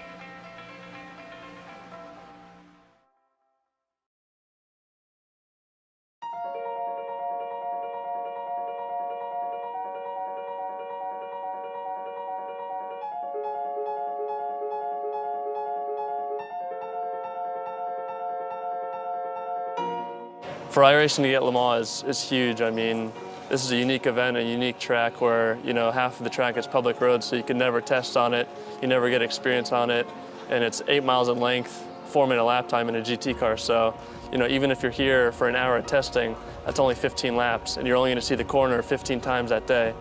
For iRacing to get Le Mans is huge. I mean, this is a unique event, a unique track where, you know, half of the track is public road, so you can never test on it, you never get experience on it, and it's 8 miles in length, 4-minute lap time in a GT car. So, you know, even if you're here for an hour of testing, that's only 15 laps, and you're only going to see the corner 15 times that day.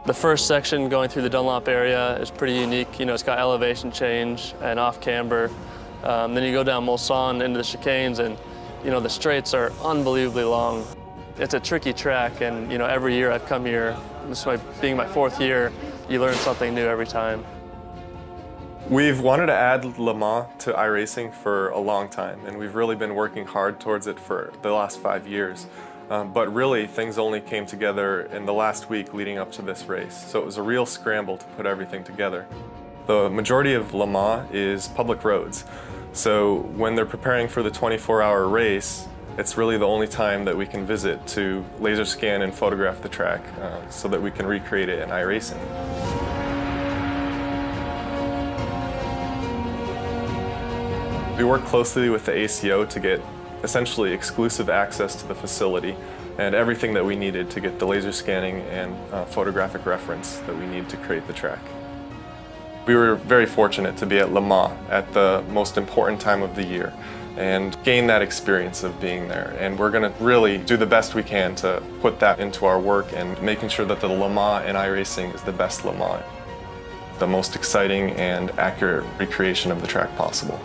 The first section going through the Dunlop area is pretty unique. You know, it's got elevation change and off camber. Then you go down Mulsanne into the chicanes, and you know, the straights are unbelievably long. It's a tricky track, and you know, every year I've come here, this being my 4th year, you learn something new every time. We've wanted to add Le Mans to iRacing for a long time, and we've really been working hard towards it for the last 5 years. But really, things only came together in the last week leading up to this race, so it was a real scramble to put everything together. The majority of Le Mans is public roads. So when they're preparing for the 24-hour race, it's really the only time that we can visit to laser scan and photograph the track so that we can recreate it in iRacing. We work closely with the ACO to get essentially exclusive access to the facility and everything that we needed to get the laser scanning and photographic reference that we need to create the track. We were very fortunate to be at Le Mans at the most important time of the year and gain that experience of being there. And we're going to really do the best we can to put that into our work and making sure that the Le Mans in iRacing is the best Le Mans, the most exciting and accurate recreation of the track possible.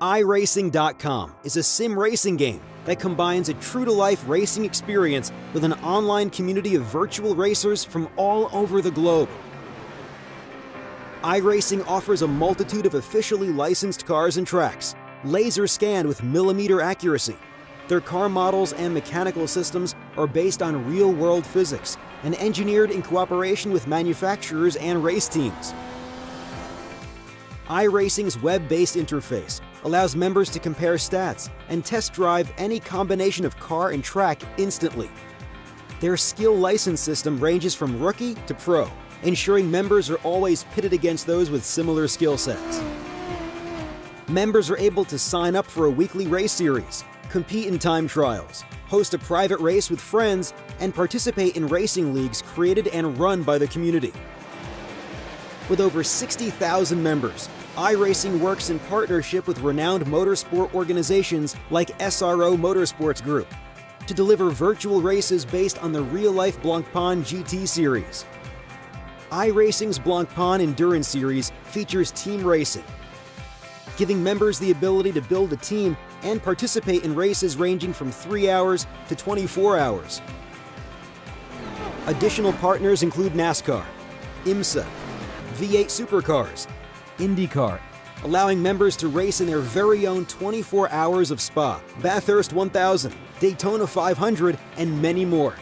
iRacing.com is a sim racing game that combines a true-to-life racing experience with an online community of virtual racers from all over the globe. iRacing offers a multitude of officially licensed cars and tracks, laser scanned with millimeter accuracy. Their car models and mechanical systems are based on real-world physics and engineered in cooperation with manufacturers and race teams. iRacing's web-based interface allows members to compare stats and test drive any combination of car and track instantly. Their skill license system ranges from rookie to pro, ensuring members are always pitted against those with similar skill sets. Members are able to sign up for a weekly race series, compete in time trials, host a private race with friends, and participate in racing leagues created and run by the community. With over 60,000 members, iRacing works in partnership with renowned motorsport organizations like SRO Motorsports Group to deliver virtual races based on the real-life Blancpain GT series. iRacing's Blancpain Endurance Series features team racing, giving members the ability to build a team and participate in races ranging from 3 hours to 24 hours. Additional partners include NASCAR, IMSA, V8 Supercars, IndyCar, allowing members to race in their very own 24 hours of Spa, Bathurst 1000, Daytona 500, and many more.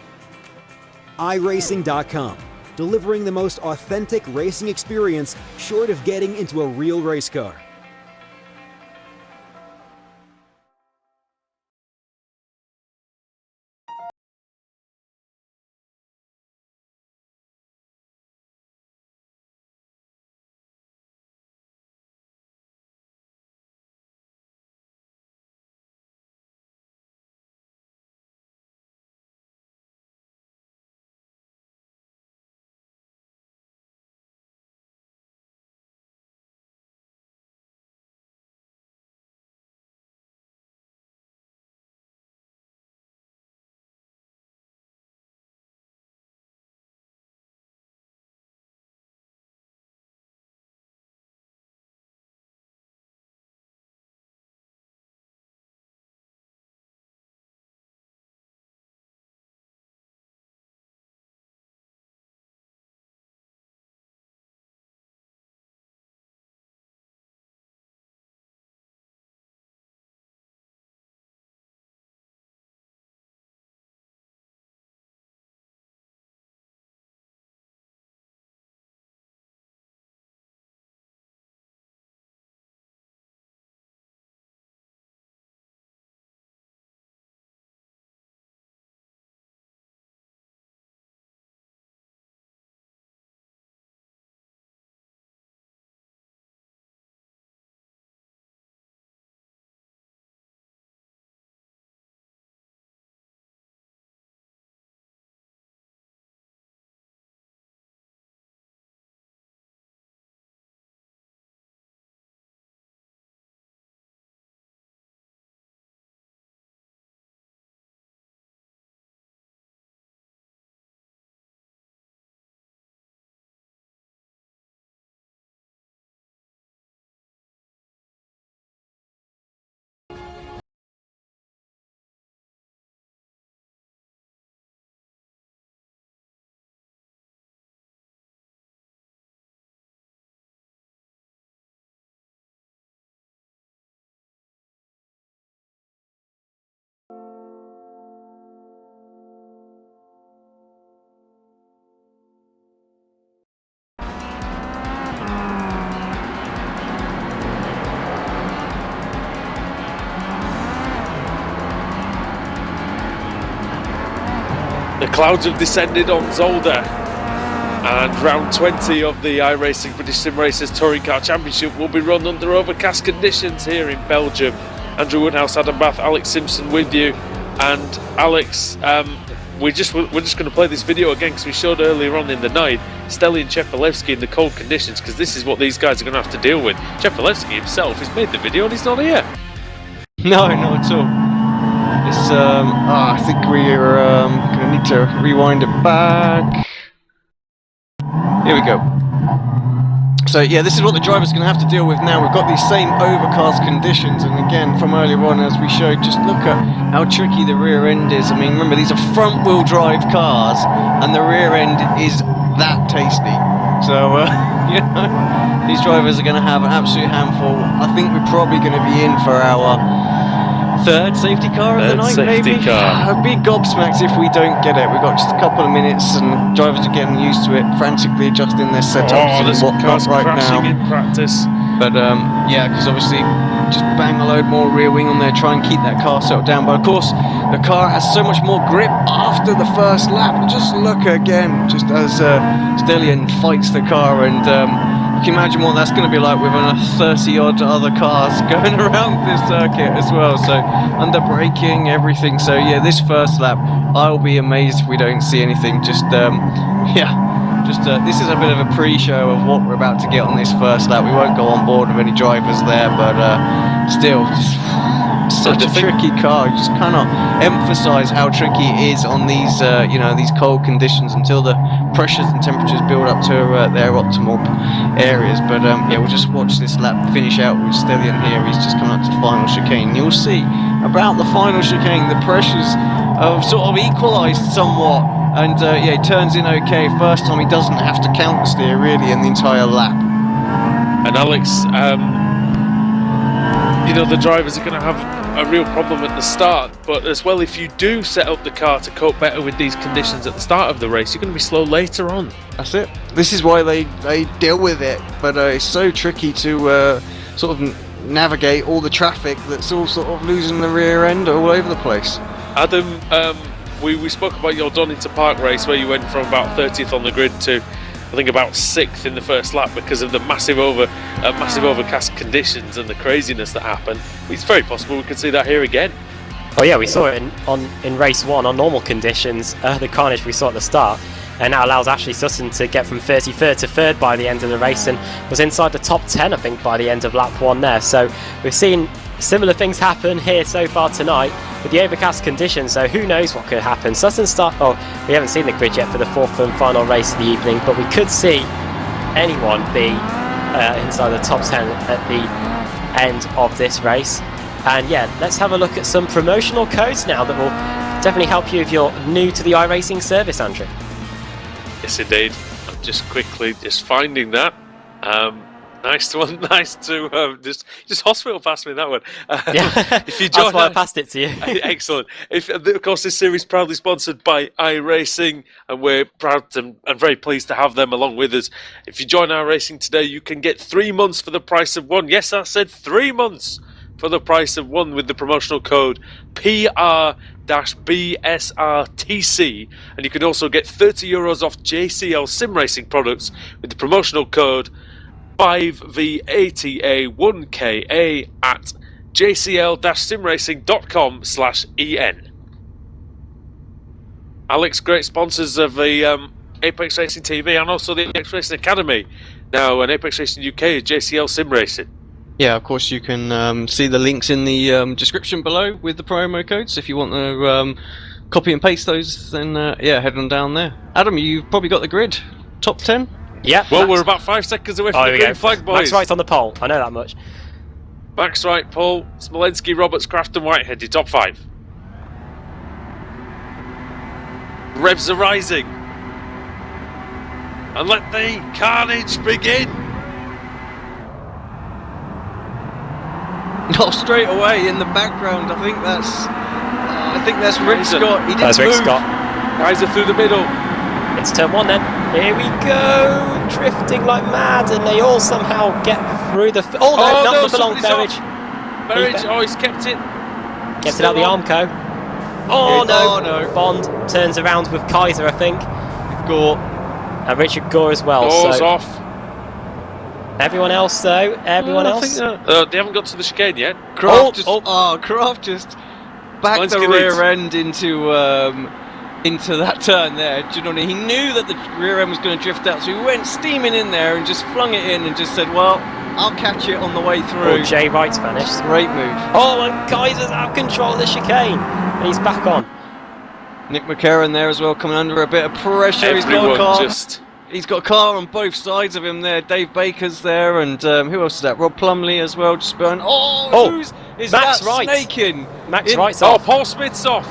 iRacing.com, delivering the most authentic racing experience short of getting into a real race car. The clouds have descended on Zolder, and round 20 of the iRacing British Sim Racers Touring Car Championship will be run under overcast conditions here in Belgium. Andrew Woodhouse, Adam Bath, Alex Simpson with you, and Alex, we're just going to play this video again because we showed earlier on in the night Stelly and Chepalevsky in the cold conditions, because this is what these guys are going to have to deal with. Chepalevsky himself has made the video and he's not here. No, not at all. It's, I think we're going to need to rewind it back. Here we go. So yeah, this is what the driver's going to have to deal with now. We've got these same overcast conditions, and again, from earlier on, as we showed, just look at how tricky the rear end is. I mean, remember, these are front-wheel drive cars, and the rear end is that tasty. So, you know, these drivers are going to have an absolute handful. I think we're probably going to be in for our third safety car of the night, maybe. I'd be gobsmacked if we don't get it. We've got just a couple of minutes, and drivers are getting used to it, frantically adjusting their setups and whatnot right now. In practice. But yeah, because obviously, just bang a load more rear wing on there, try and keep that car settled down. But of course, the car has so much more grip after the first lap. Just look again, just as Stillion fights the car, and you can imagine what that's going to be like with 30-odd other cars going around this circuit as well. So under braking, everything. So yeah, this first lap, I'll be amazed if we don't see anything. Just this is a bit of a pre-show of what we're about to get on this first lap. We won't go on board with any drivers there, but still, such a tricky car. You just cannot emphasize how tricky it is on these, these cold conditions until the pressures and temperatures build up to their optimal areas. But yeah, we'll just watch this lap finish out with Stillion here. He's just coming up to the final chicane. You'll see about the final chicane, the pressures have sort of equalized somewhat, and yeah, he turns in okay. First time he doesn't have to counter steer really in the entire lap. And Alex, the drivers are going to have a real problem at the start, but as well, if you do set up the car to cope better with these conditions at the start of the race, you're going to be slow later on. That's it. This is why they deal with it, but it's so tricky to sort of navigate all the traffic that's all sort of losing the rear end all over the place. Adam, we spoke about your Donington Park race where you went from about 30th on the grid to I think about 6th in the first lap because of the massive overcast conditions and the craziness that happened. It's very possible we could see that here again. Oh yeah, we saw it in race 1 on normal conditions, the carnage we saw at the start, and that allows Ashley Sutton to get from 33rd to 3rd by the end of the race and was inside the top 10 I think by the end of lap 1 there. So we've seen similar things happen here so far tonight with the overcast conditions, so who knows what could happen. Sutton we haven't seen the grid yet for the 4th and final race of the evening, but we could see anyone be inside the top 10 at the end of this race. And yeah, let's have a look at some promotional codes now that will definitely help you if you're new to the iRacing service, Andrew. Yes indeed, I'm just quickly finding that. Nice to just hospital passed me that one. Yeah, if you join, that's why I passed it to you. Excellent. Of course, this series is proudly sponsored by iRacing, and we're proud and very pleased to have them along with us. If you join iRacing today, you can get 3 months for the price of 1. Yes, I said 3 months for the price of 1 with the promotional code PR-BSRTC, and you can also get €30 off JCL sim racing products with the promotional code 5VATA1KA at jcl-simracing.com/en. Alex, great sponsors of the Apex Racing TV and also the Apex Racing Academy. Now, an Apex Racing UK is JCL Sim Racing. Yeah, of course, you can see the links in the description below with the promo codes. If you want to copy and paste those, then yeah, head on down there. Adam, you've probably got the grid. Top 10? Yeah. Well, we're about 5 seconds away from the green flag, boys. Max Wright's on the pole. I know that much. Max Wright, Paul, Smolensky, Roberts, Kraft and Whitehead, your top 5. Revs are rising. And let the carnage begin. Oh, straight away in the background. I think that's Rick Scott. He didn't move. Rick Scott. Guys are through the middle. It's turn 1 then. Here we go, drifting like mad, and they all somehow get through the. Not for long, Berridge. He's kept it. Gets it out the Armco. Oh no! Bond turns around with Kaiser, I think. Gore. And Richard Gore as well. Gore's off. Everyone else though. Everyone else. They haven't got to the chicane yet. Kraft just backed the rear end into that turn there. Do you know what I mean? He knew that the rear end was going to drift out, so he went steaming in there and just flung it in and just said, well, I'll catch it on the way through. Jay Wright's vanished. Great move. Oh, and Kaiser's out of control of the chicane. And he's back on. Nick McCarron there as well, coming under a bit of pressure. Everyone He's got a car on both sides of him there. Dave Baker's there, and who else is that? Rob Plumley as well, just behind. Is Max that Wright. snaking? Max Wright's off. Paul Smith's off.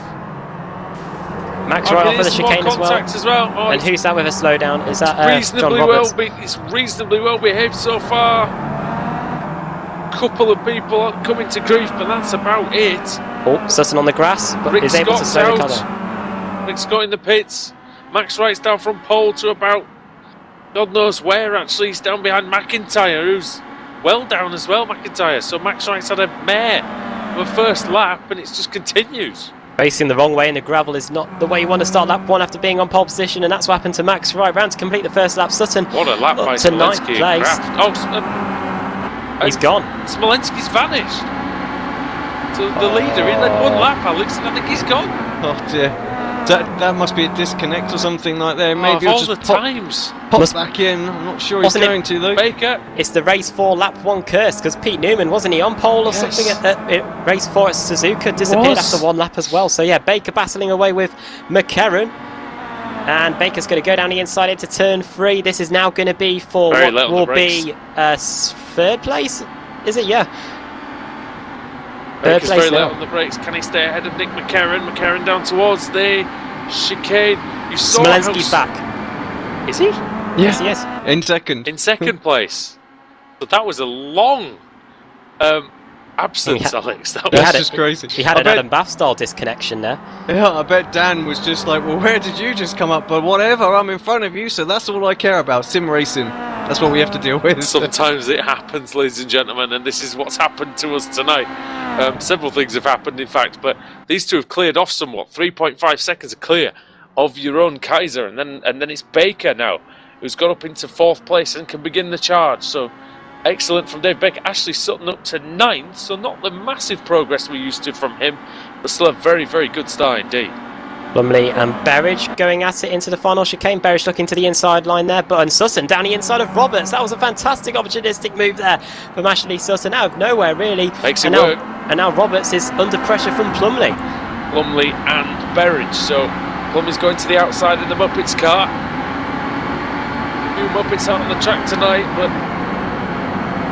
Max Wright off of the chicane as well. As well. Oh, And who's that with a slowdown? Is that John reasonably Roberts? it's reasonably well behaved so far. Couple of people are coming to grief, but that's about it. Oh, Sutton on the grass, but Rick is able to Scott's slow the car out. Rick Scott in the pits. Max Wright's down from pole to about God knows where. Actually, he's down behind McIntyre, who's well down as well. McIntyre. So Max Wright's had a mare of a first lap, and it just continues. Facing the wrong way, and the gravel is not the way you want to start lap 1 after being on pole position, and that's what happened to Max Wright. Round to complete the first lap. Sutton What a lap by to 9th Smolensky. place. He's gone. Smolensky's vanished. So the leader, he led 1 lap, Alex, and I think he's gone. Oh dear. That must be a disconnect or something like that. Maybe of he'll all the just times. pop back in. I'm not sure he's Wasn't it going to though. Baker. It's the race 4 lap 1 curse, because Pete Newman, wasn't he on pole or something at race 4 at Suzuka, disappeared after 1 lap as well. So yeah, Baker battling away with McCarron, and Baker's going to go down the inside into turn 3. This is now going to be for Very what little will the brakes. be 3rd place, is it? Yeah. Baker's 3rd place very now. late on the brakes. Can he stay ahead of Nick McCarron? McCarron down towards the chicane. You saw Smolensky's how back. Is he? Yeah. Yes, he is. In second. in second place. But that was a long absence, Yeah. Alex. That He was had That's it. just crazy. He had I an bet- Adam Bath style disconnection there. Yeah, I bet Dan was just like, well, where did you just come up? But whatever, I'm in front of you, so that's all I care about. Sim racing. That's what we have to deal with. Sometimes it happens, ladies and gentlemen, and this is what's happened to us tonight. Several things have happened, in fact, but these two have cleared off somewhat. 3.5 seconds are clear of your own Kaiser, and then it's Baker now, who's got up into 4th place and can begin the charge. So excellent from Dave Baker. Ashley Sutton up to 9th, so not the massive progress we're used to from him, but still a very, very good start indeed. Plumley and Berridge going at it into the final chicane. Berridge looking to the inside line there, but and Sutton down the inside of Roberts. That was a fantastic opportunistic move there from Ashley Sutton out of nowhere, really. Makes and it work. And now Roberts is under pressure from Plumley. Plumley and Berridge. So Plumley's going to the outside of the Muppets car. Few Muppets out on the track tonight, but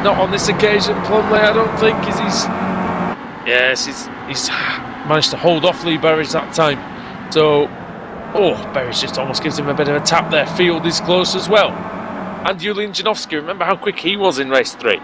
not on this occasion. Plumley, I don't think, he's managed to hold off Lee Berridge that time. So, Berridge just almost gives him a bit of a tap there. Field is close as well. And Julian Janowski, remember how quick he was in race 3?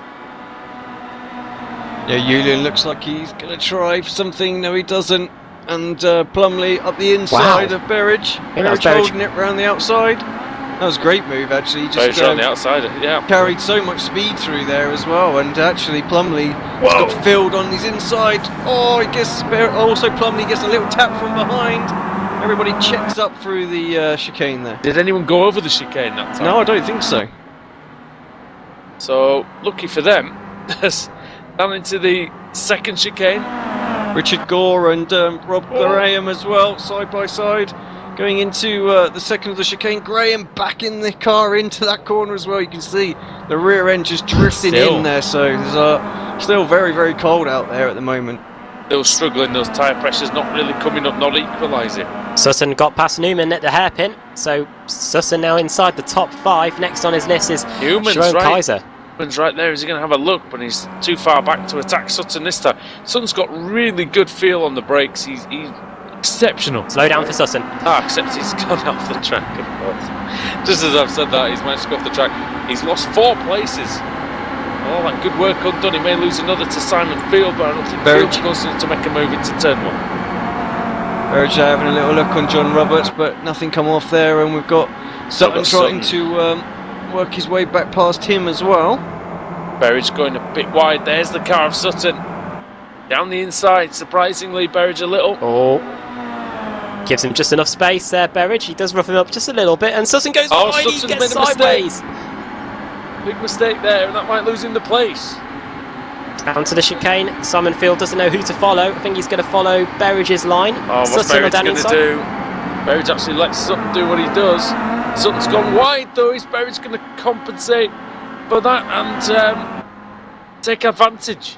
Yeah, Julian looks like he's going to try something. No, he doesn't. And Plumley up the inside of Berridge. that was Berridge Berridge. holding it round the outside. That was a great move, actually. He Berridge just on the outside, yeah. carried so much speed through there as well. And actually, Plumley has got filled on his inside. Oh, he gets also Plumley gets a little tap from behind. Everybody checks up through the chicane there. Did anyone go over the chicane that time? No, I don't think so. So, lucky for them. Down into the second chicane. Richard Gore and Rob Graham as well, side by side. Going into the second of the chicane. Graham back in the car into that corner as well. You can see the rear end just drifting in there. So there's still very, very cold out there at the moment. Still struggling, those tyre pressures not really coming up, not equalising. Sutton got past Newman at the hairpin, so Sutton now inside the top 5. Next on his list is Newman's Sharon right. Kaiser. Newman's right there. Is he going to have a look? But he's too far back to attack Sutton this time. Sutton's got really good feel on the brakes. He's exceptional. Slow down for Sutton. Except he's gone off the track, of course. Just as I've said that, he's managed to go off the track. He's lost 4 places. All that good work undone. He may lose another to Simon Field, but I don't think Field's close enough to make a move into turn 1. Berridge having a little look on John Roberts, but nothing come off there, and we've got Sutton trying to work his way back past him as well. Berridge going a bit wide. There's the car of Sutton. Down the inside, surprisingly, Berridge a little. Gives him just enough space there, Berridge. He does rough him up just a little bit, and Sutton goes wide. Sutton's He made gets a mistake. sideways. Big mistake there, and that might lose him the place. Down to the chicane. Simon Field doesn't know who to follow. I think he's going to follow Berridge's line. What's Sutton Berridge going to do? Berridge actually lets Sutton do what he does. Sutton's gone wide though. Is Berridge going to compensate for that and take advantage?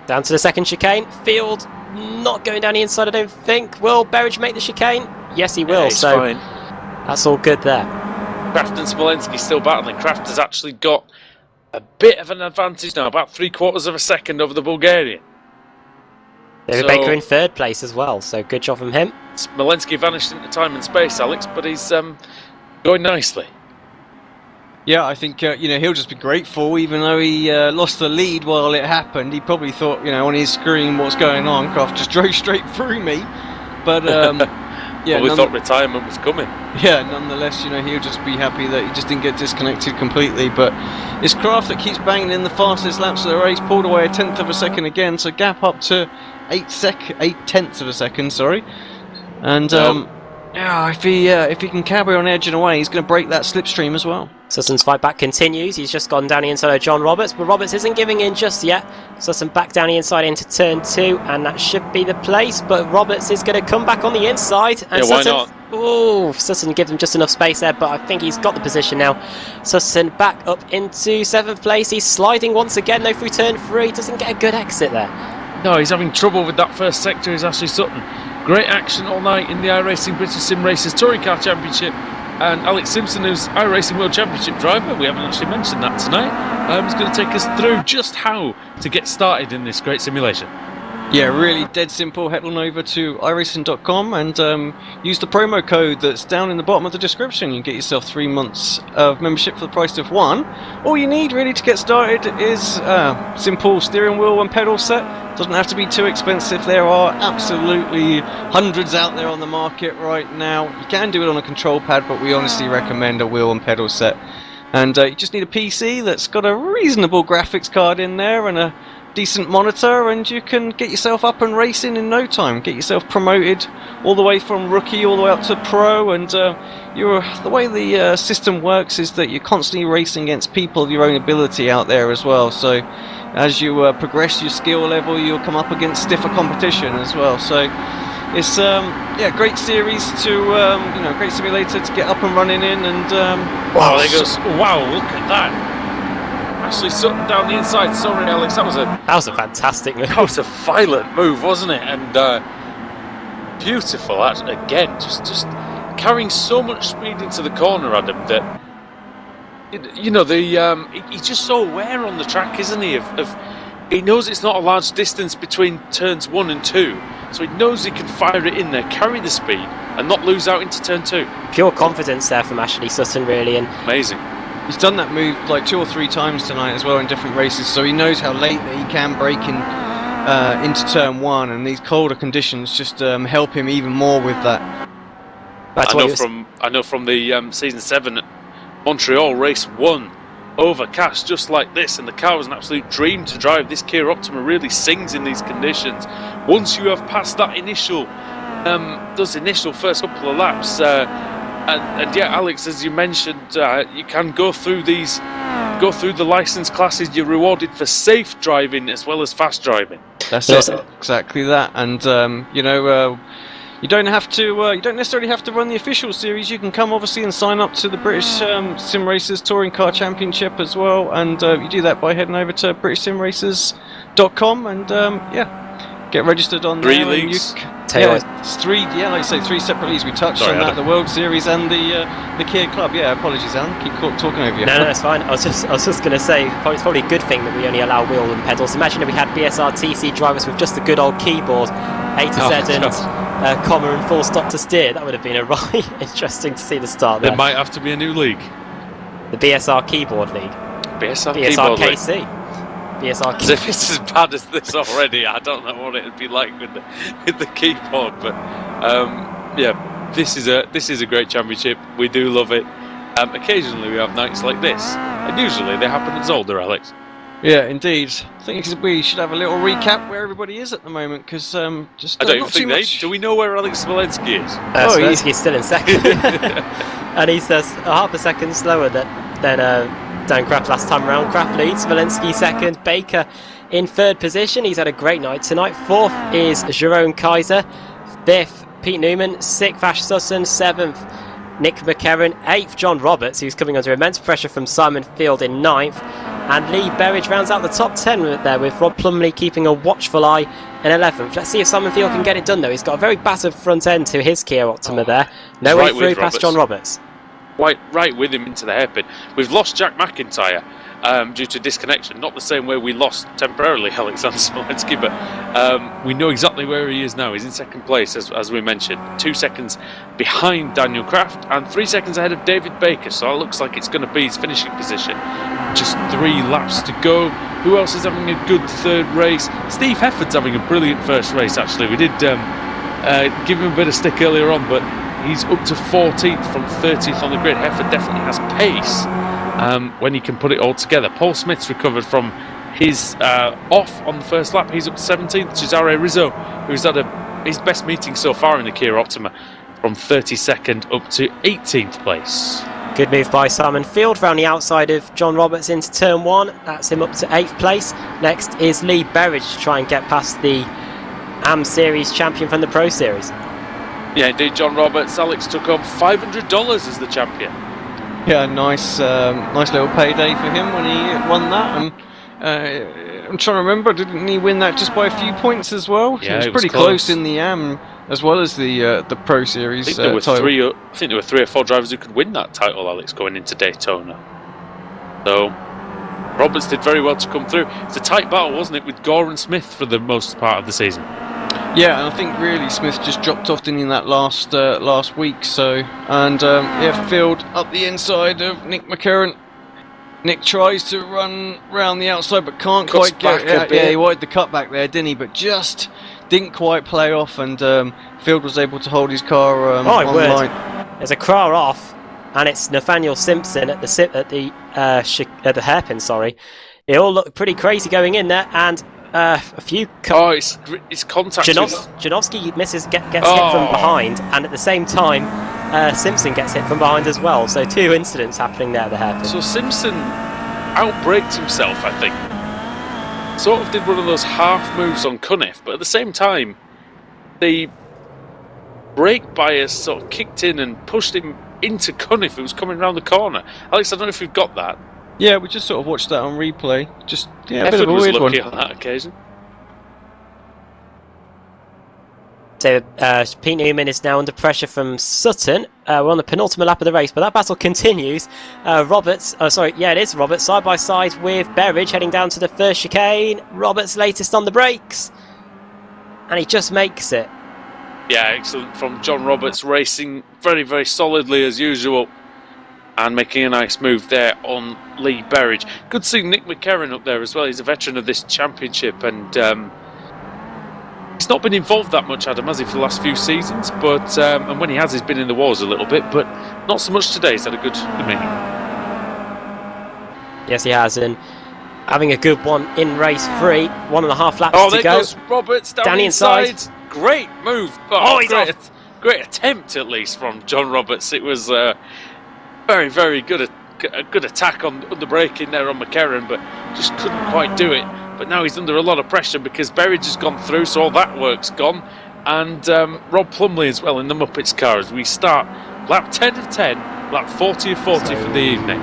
Down to the second chicane. Field not going down the inside, I don't think. Will Berridge make the chicane? Yes, he will. Yeah, he's so fine. that's all good there. Kraft and Smolenski still battling. Kraft has actually got a bit of an advantage now, about 3/4 of a second over the Bulgarian. David Baker in 3rd place as well, so good job from him. Smolenski vanished into time and space, Alex, but he's going nicely. Yeah, I think he'll just be grateful, even though he lost the lead while it happened. He probably thought, on his screen, what's going on? Kraft just drove straight through me. But yeah, well, we thought retirement was coming. Yeah, nonetheless, he'll just be happy that he just didn't get disconnected completely. But it's Kraft that keeps banging in the fastest laps of the race, pulled away 1/10 of a second again, so gap up to 8/10 of a second. Sorry, and yeah, if he can carry on edging away, he's going to break that slipstream as well. Susson's fight back continues. He's just gone down the inside of John Roberts, but Roberts isn't giving in just yet. Susson back down the inside into turn 2, and that should be the place. But Roberts is going to come back on the inside. And why not? Oh, Susson gives him just enough space there, but I think he's got the position now. Susson back up into 7th place. He's sliding once again, though, through turn 3. Doesn't get a good exit there. No, he's having trouble with that first sector, is Ashley Sutton. Great action all night in the iRacing British Sim Racers Touring Car Championship. And Alex Simpson, who's iRacing World Championship driver, we haven't actually mentioned that tonight, is going to take us through just how to get started in this great simulation. Yeah, really dead simple. Head on over to iRacing.com and use the promo code that's down in the bottom of the description. You can get yourself 3 months of membership for the price of 1. All you need really to get started is simple steering wheel and pedal set. Doesn't have to be too expensive. There are absolutely hundreds out there on the market right now. You can do it on a control pad, but we honestly recommend a wheel and pedal set. And you just need a PC that's got a reasonable graphics card in there and a decent monitor, and you can get yourself up and racing in no time. Get yourself promoted all the way from rookie all the way up to pro, and the way the system works is that you're constantly racing against people of your own ability out there as well. So as you progress your skill level, you'll come up against stiffer competition as well. So it's great series to great simulator to get up and running in. And wow, there goes! Wow, look at that! Ashley Sutton down the inside. Sorry, Alex, that was a fantastic move. That was a violent move, wasn't it? And beautiful. Again, just carrying so much speed into the corner, Adam. That he's just so aware on the track, isn't he? He knows it's not a large distance between turns 1 and 2, so he knows he can fire it in there, carry the speed, and not lose out into turn 2. Pure confidence there from Ashley Sutton, really, and amazing. He's done that move like 2 or 3 times tonight as well in different races, so he knows how late that he can break in into turn 1, and these colder conditions just help him even more with that. I know from the season 7 at Montreal race 1, overcast just like this, and the car was an absolute dream to drive. This Kia Optima really sings in these conditions. Once you have passed that initial first couple of laps. And yeah, Alex, as you mentioned, you can go through the license classes. You're rewarded for safe driving as well as fast driving. That's it, exactly that. And you don't necessarily have to run the official series. You can come obviously and sign up to the British Sim Racers Touring Car Championship as well. And you do that by heading over to BritishSimRacers.com and get registered on 3 there. leagues. It's 3. Yeah, like I say, 3 separate leagues. We touched on that: the World Series and the Kia Club. Yeah, apologies, Alan. Keep talking over you. No, that's fine. I was just going to say, it's probably a good thing that we only allow wheel and pedals. Imagine if we had BSR TC drivers with just a good old keyboard, A to Z and comma and full stop to steer. That would have been a right interesting to see the start there. There might have to be a new league. The BSR Keyboard League. BSR Keyboard KC. League. BSR As if it's as bad as this already, I don't know what it'd be like with the keyboard, but this is a great championship. We do love it. Occasionally we have nights like this, and usually they happen at Zolder, Alex. Yeah, indeed. I think we should have a little recap where everybody is at the moment, because I don't even think do we know where Alex Smolenski is? Smolenski's still in second, and he's half a second slower than Dan Kraft last time around. Kraft leads, Smolenski second, Baker in 3rd position. He's had a great night tonight. 4th is Jerome Kaiser, 5th Pete Newman, 6th Ash Susson, 7th Nick McCarron, 8th John Roberts, who's coming under immense pressure from Simon Field in 9th, and Lee Berridge rounds out the top 10 there, with Rob Plumley keeping a watchful eye in 11th. Let's see if Simon Field can get it done though. He's got a very battered front end to his Kia Optima there. No way through past John Roberts. right with him into the hairpin. We've lost Jack McIntyre due to disconnection, not the same way we lost temporarily Alexander Smolensky, but we know exactly where he is now. He's in second place, as we mentioned, 2 seconds behind Daniel Kraft and 3 seconds ahead of David Baker, so it looks like it's going to be his finishing position. Just 3 laps to go. Who else is having a good third race? Steve Hefford's having a brilliant first race, actually. We did give him a bit of stick earlier on, but he's up to 14th from 30th on the grid. Hefford definitely has pace when he can put it all together. Paul Smith's recovered from his off on the first lap. He's up to 17th. Cesare Rizzo, who's had his best meeting so far in the Kia Optima, from 32nd up to 18th place. Good move by Simon Field round the outside of John Roberts into turn 1. That's him up to 8th place. Next is Lee Berridge to try and get past the AM Series champion from the Pro Series. Yeah, indeed, John Roberts. Alex took home $500 as the champion. Yeah, nice little payday for him when he won that. And I'm trying to remember, didn't he win that just by a few points as well? Yeah, it was pretty close in the AM as well as the Pro Series. I think there were 3 or 4 drivers who could win that title, Alex, going into Daytona. So Roberts did very well to come through. It's a tight battle, wasn't it, with Gore and Smith for the most part of the season? Yeah, and I think really Smith just dropped off in that last week. So Field up the inside of Nick McCarron. Nick tries to run round the outside, but can't quite get it. Yeah, he wanted the cut back there, didn't he? But just didn't quite play off, and Field was able to hold his car on the line. There's a car off, and it's Nathaniel Simpson at the hairpin. Sorry, it all looked pretty crazy going in there, and a few. It's contact. Janowski gets hit from behind, and at the same time, Simpson gets hit from behind as well. So 2 incidents happening there at the hairpin. So Simpson outbraked himself, I think. Sort of did one of those half moves on Cunniff, but at the same time, the brake bias sort of kicked in and pushed him into Cunniff, who was coming around the corner. Alex, I don't know if you've got that. Yeah, we just sort of watched that on replay. Just a bit Efford of a weird was lucky one on that occasion. So Pete Newman is now under pressure from Sutton. We're on the penultimate lap of the race, but that battle continues. It is Roberts side by side with Berridge heading down to the first chicane. Roberts latest on the brakes, and he just makes it. Yeah, excellent from John Roberts, racing very, very solidly as usual, and making a nice move there on Lee Berridge. Good seeing Nick McCarron up there as well. He's a veteran of this championship, and he's not been involved that much, Adam, has he, for the last few seasons? But and when he has, he's been in the wars a little bit, but not so much today. He's had a good meeting. Yes, he has, and having a good one in race 3. 1.5 laps to go. There goes Roberts down the inside. Great move. Great attempt, at least, from John Roberts. It was very, very good. A good attack on the brake in there on McCarron, but just couldn't quite do it. But now he's under a lot of pressure because Berridge has gone through, so all that work's gone. And Rob Plumley as well in the Muppets car as we start lap 10 of 10, lap 40 of 40 for the evening.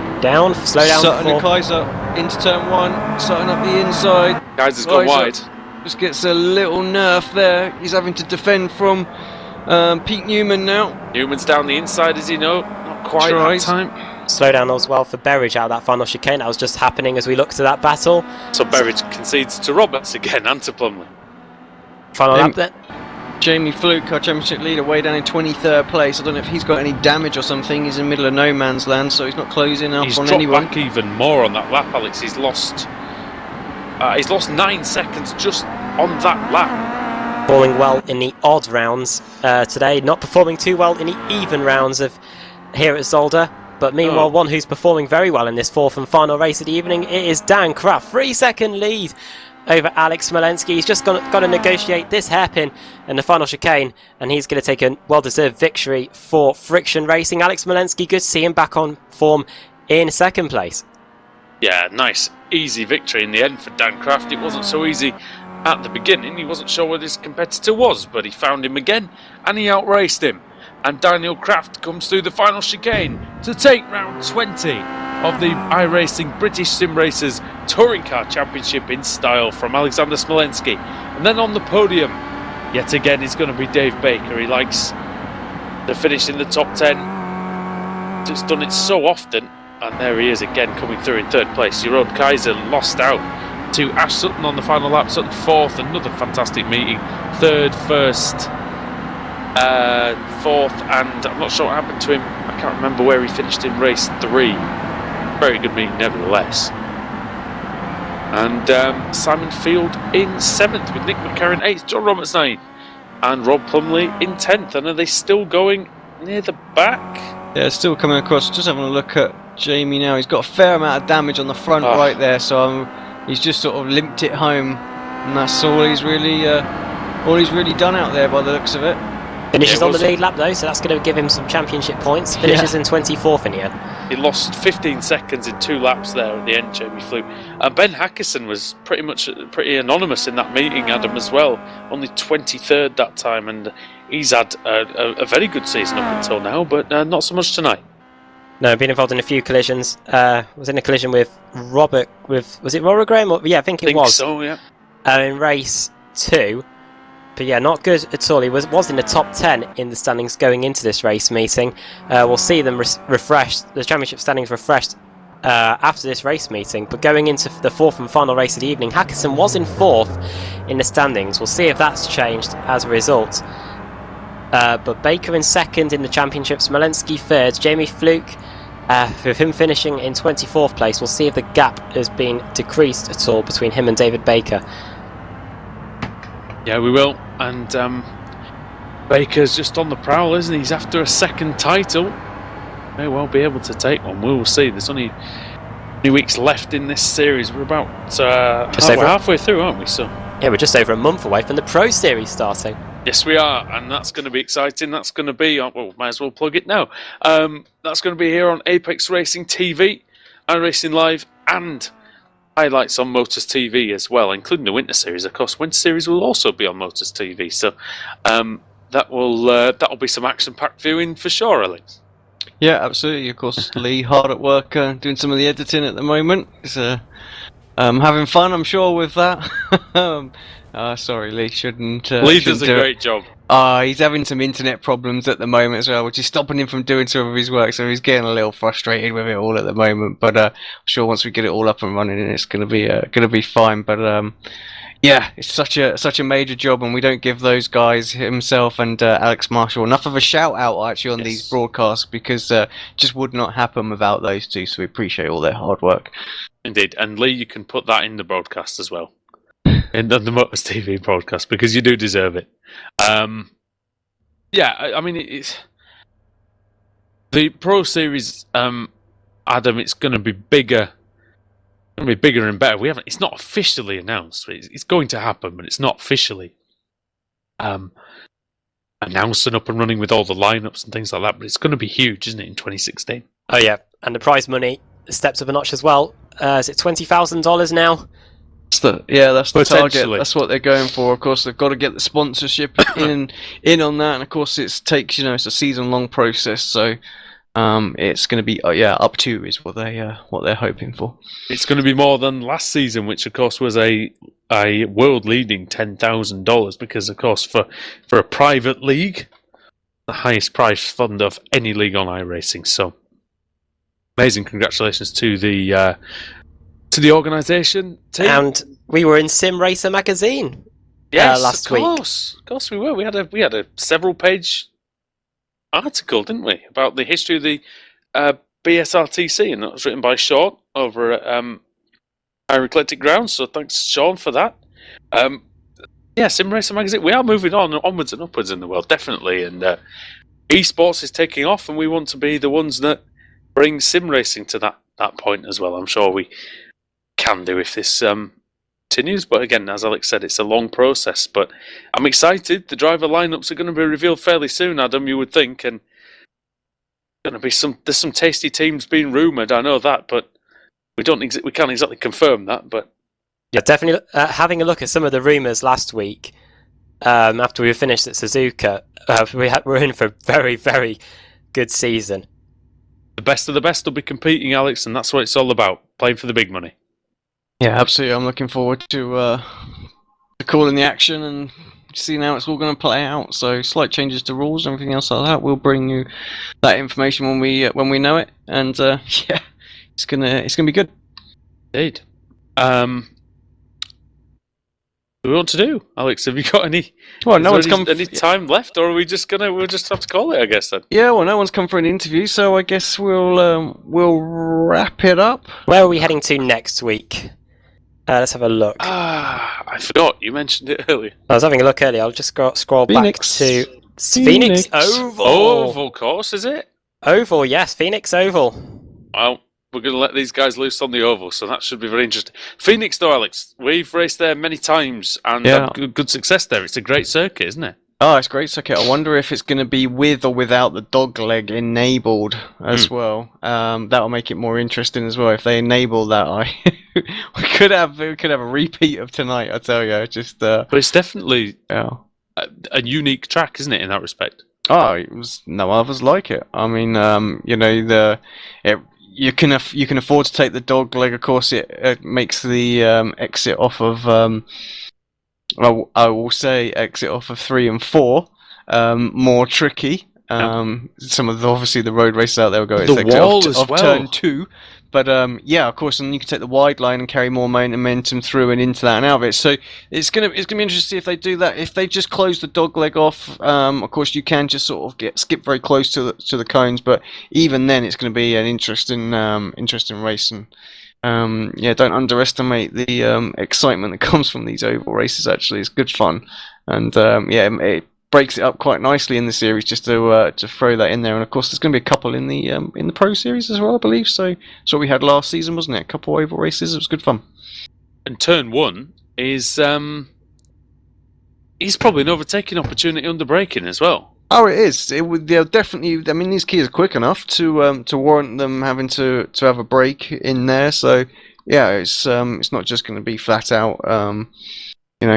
Slow down. Sutton and Kaiser into turn 1, Sutton up the inside. Kaiser's gone wide. Just gets a little nerf there. He's having to defend from Pete Newman now. Newman's down the inside, as you know. Not quite that time. Slow down as well for Berridge out of that final chicane. That was just happening as we looked to that battle. So Berridge concedes to Roberts again and to Plumley. Final lap then. Jamie Fluke, our championship leader, way down in 23rd place. I don't know if he's got any damage or something. He's in the middle of no man's land, so he's not closing up on anyone. He's dropped back even more on that lap, Alex. He's lost 9 seconds just on that lap. Falling well in the odd rounds today. Not performing too well in the even rounds of here at Zolder. But meanwhile, one who's performing very well in this 4th and final race of the evening, it is Dan Kraft. 3-second lead over Alex Smolensky. He's just got to negotiate this hairpin and the final chicane, and he's going to take a well-deserved victory for Friction Racing. Alex Smolensky, good to see him back on form in 2nd place. Yeah, nice, easy victory in the end for Dan Kraft. It wasn't so easy at the beginning. He wasn't sure where his competitor was, but he found him again, and he outraced him. And Daniel Kraft comes through the final chicane to take round 20 of the iRacing British Sim Racers Touring Car Championship in style from Alexander Smolensky. And then on the podium, yet again, is going to be Dave Baker. He likes to finish in the top 10. that's done it so often, and there he is again coming through in third place. Jeroen Kaiser lost out to Ash Sutton on the final lap. Sutton fourth, another fantastic meeting. Third, first, fourth, and I'm not sure what happened to him. I can't remember where he finished in race 3. Very good meeting nevertheless. And Simon Field in 7th with Nick McCarron 8th, John Roberts 9th, and Rob Plumley in 10th. And are they still going near the back? Yeah, still coming across. Just having a look at Jamie now. He's got a fair amount of damage on the front right there, so he's just sort of limped it home, and that's all he's really done out there by the looks of it. Finishes on the lead lap though, so that's going to give him some championship points. Finishes in 24th in the end. He lost 15 seconds in 2 laps there at the end, Jamie Flew. Ben Hackerson was pretty anonymous in that meeting, Adam, as well. Only 23rd that time, and he's had a very good season up until now, but not so much tonight. No, been involved in a few collisions. Was in a collision with Robert, was it Robert Graham? Yeah, I think it was. So, yeah. In race 2. But yeah, not good at all. He was in the top 10 in the standings going into this race meeting. We'll see them refreshed, the championship standings refreshed after this race meeting. But going into the 4th and final race of the evening, Hackerson was in 4th in the standings. We'll see if that's changed as a result. But Baker in 2nd in the championship, Smolenski 3rd, Jamie Fluke, with him finishing in 24th place. We'll see if the gap has been decreased at all between him and David Baker. Yeah, we will. And Baker's just on the prowl, isn't he? He's after a 2nd title. May well be able to take one. We will see. There's only 3 weeks left in this series. We're about halfway through, aren't we? So yeah, we're just over a month away from the Pro Series starting. Yes, we are, and that's going to be exciting. That's going to be, well, might as well plug it now. That's going to be here on Apex Racing TV, iRacing Live, and highlights on Motors TV as well, including the Winter Series. Of course, Winter Series will also be on Motors TV, so that'll be some action-packed viewing for sure, Alex. Yeah, absolutely. Of course, Lee hard at work doing some of the editing at the moment. He's having fun, I'm sure, with that. Sorry, Lee shouldn't. Lee does a great job. He's having some internet problems at the moment as well, which is stopping him from doing some of his work. So he's getting a little frustrated with it all at the moment. But I'm sure once we get it all up and running, it's going to be fine. But yeah, it's such a major job, and we don't give those guys, himself and Alex Marshall, enough of a shout out actually on these broadcasts, because it just would not happen without those two. So we appreciate all their hard work. Indeed, and Lee, you can put that in the broadcast as well. In the Motors TV broadcast, because you do deserve it. Yeah, I mean, it's the Pro Series, Adam. It's going to be bigger. It's going to be bigger and better. It's not officially announced. It's going to happen, but it's not officially announced and up and running with all the lineups and things like that. But it's going to be huge, isn't it, in 2016? Oh yeah, and the prize money steps up a notch as well. Is it $20,000 now? That's the target. That's what they're going for. Of course, they've got to get the sponsorship in on that, and of course, it's a season-long process. So it's going to be up to is what they're hoping for. It's going to be more than last season, which of course was a world-leading $10,000, because of course for a private league, the highest prize fund of any league on iRacing. So amazing! Congratulations to the organisation team. And we were in Sim Racer magazine last week. Of course we were. We had a several-page article, didn't we, about the history of the BSRTC, and that was written by Sean over at Eclectic Grounds. So thanks, Sean, for that. Sim Racer magazine. We are moving onwards and upwards in the world, definitely, and esports is taking off, and we want to be the ones that bring sim racing to that point as well. I'm sure we can do if this continues, but again, as Alex said, it's a long process, but I'm excited. The driver lineups are going to be revealed fairly soon, Adam, you would think, and there's some tasty teams being rumoured, I know that, but we can't exactly confirm that. But yeah, definitely having a look at some of the rumours last week, after we finished at Suzuka, we're in for a very, very good season. The best of the best will be competing, Alex, and that's what it's all about, playing for the big money. Yeah, absolutely. I'm looking forward to calling the action and seeing how it's all going to play out. So slight changes to rules and everything else like that. We'll bring you that information when we know it, and yeah, it's gonna be good. Indeed. What do we want to do, Alex? Have you got any? Well, no one's come. Any time left, or are we just we'll just have to call it, I guess then. Yeah, well, no one's come for an interview, so I guess we'll wrap it up. Where are we heading to next week? Let's have a look. I forgot. You mentioned it earlier. I was having a look earlier. I'll just scroll Phoenix. back to Phoenix Oval. Oval course, is it? Oval, yes, Phoenix Oval. Well, we're going to let these guys loose on the oval, so that should be very interesting. Phoenix, though, Alex, we've raced there many times and had good success there. It's a great circuit, isn't it? Oh, it's a great circuit. I wonder if it's going to be with or without the dogleg enabled as well. That'll make it more interesting as well. If they enable that, we could have a repeat of tonight. I tell you, just. But it's definitely a unique track, isn't it, in that respect? Oh, it was no others like it. I mean, you can afford to take the dogleg. Of course, it makes the exit off of. I will say exit off of 3 and 4 more tricky. Some of obviously the road races out there will go the exit wall off, as off well. turn 2, but yeah, of course, and you can take the wide line and carry more momentum through and into that and out of it. So it's gonna be interesting to see if they do that. If they just close the dogleg off, of course you can just sort of skip very close to the cones, but even then it's going to be an interesting race. And yeah, don't underestimate the excitement that comes from these oval races. Actually, it's good fun, and yeah, it breaks it up quite nicely in the series. Just to throw that in there, and of course, there's going to be a couple in the Pro Series as well, I believe. So that's what we had last season, wasn't it? A couple oval races. It was good fun. And turn 1 is he's probably an overtaking opportunity under braking as well. Oh, it is. They'll definitely. I mean, these Kias are quick enough to warrant them having to have a break in there. So yeah, it's not just going to be flat out,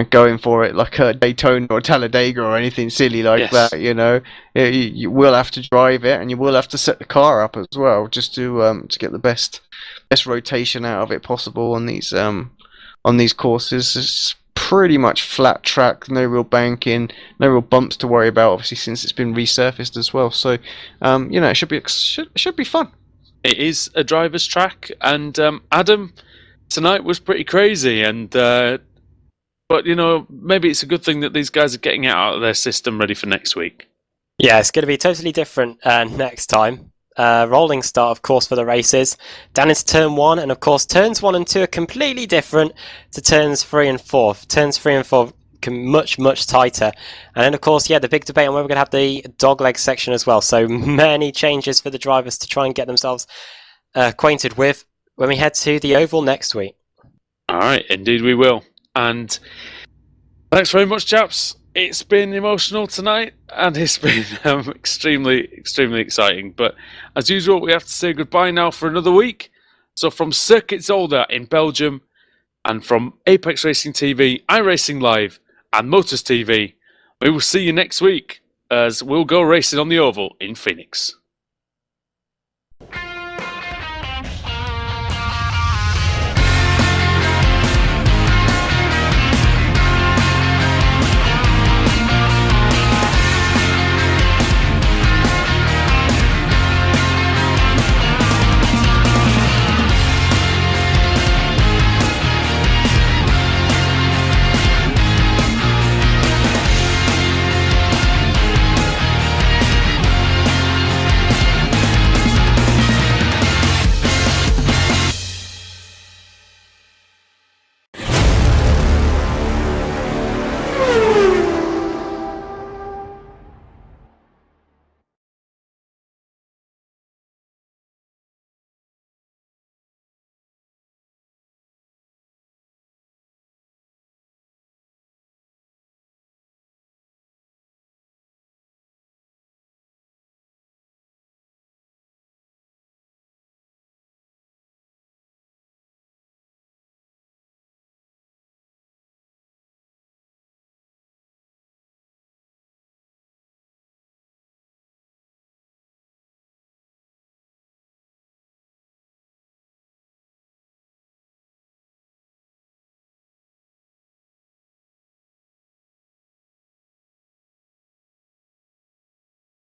going for it like a Daytona or Talladega or anything silly like that. You will have to drive it, and you will have to set the car up as well, just to get the best rotation out of it possible on these courses. It's pretty much flat track, no real banking, no real bumps to worry about, obviously, since it's been resurfaced as well. So, it should be fun. It is a driver's track, and Adam, tonight was pretty crazy, and but maybe it's a good thing that these guys are getting it out of their system ready for next week. Yeah, it's going to be totally different next time. Rolling start, of course, for the races. Down into turn 1, and of course, turns 1 and 2 are completely different to turns 3 and 4. Turns 3 and 4 much tighter. And then, of course, the big debate on where we're going to have the dogleg section as well. So many changes for the drivers to try and get themselves acquainted with when we head to the Oval next week. All right, indeed we will. And thanks very much, chaps. It's been emotional tonight, and it's been extremely exciting. But as usual, we have to say goodbye now for another week. So from Circuit Zolder in Belgium, and from Apex Racing TV, iRacing Live, and Motors TV, we will see you next week as we'll go racing on the Oval in Phoenix.